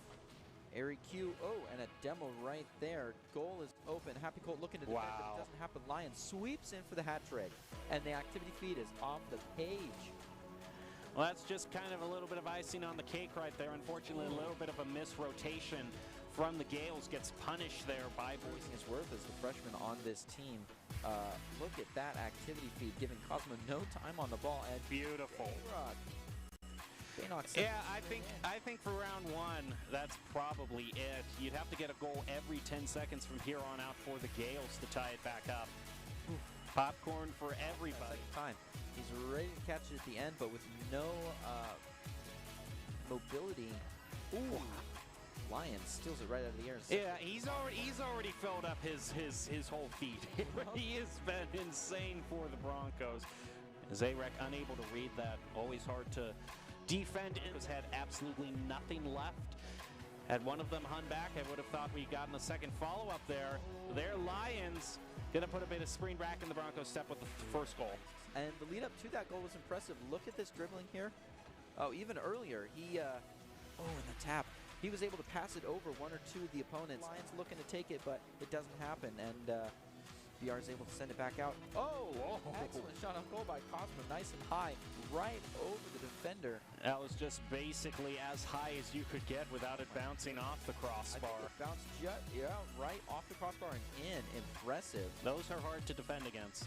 Airy Q, and a demo right there. Goal is open. Happy Colt looking to defend, but it doesn't happen. Lions sweeps in for the hat trick, and the activity feed is off the page. Well, that's just kind of a little bit of icing on the cake right there. Unfortunately, a little bit of a misrotation from the Gales gets punished there by Boise. His worth as the freshman on this team. Look at that activity feed, giving Cosmo no time on the ball. And beautiful. Yeah, I think for round 1, that's probably it. You'd have to get a goal every 10 seconds from here on out for the Gales to tie it back up. Popcorn for everybody. Time. He's ready to catch it at the end, but with no mobility. Ooh. Lions steals it right out of the air. Yeah, he's already filled up his whole feet. He has been insane for the Broncos. Zarek unable to read that. Always hard to defend. It has had absolutely nothing left. Had one of them hung back, I would have thought we'd gotten a second follow-up there. Their Lions going to put a bit of screen back in the Broncos step with the first goal. And the lead up to that goal was impressive. Look at this dribbling here. Oh, even earlier, he, in the tap. He was able to pass it over 1 or 2 of the opponents. Lions looking to take it, but it doesn't happen. And BR is able to send it back out. Oh, excellent shot on goal by Cosmo. Nice and high, right over the defender. That was just basically as high as you could get without it bouncing off the crossbar. I think it bounced right off the crossbar and in. Impressive. Those are hard to defend against.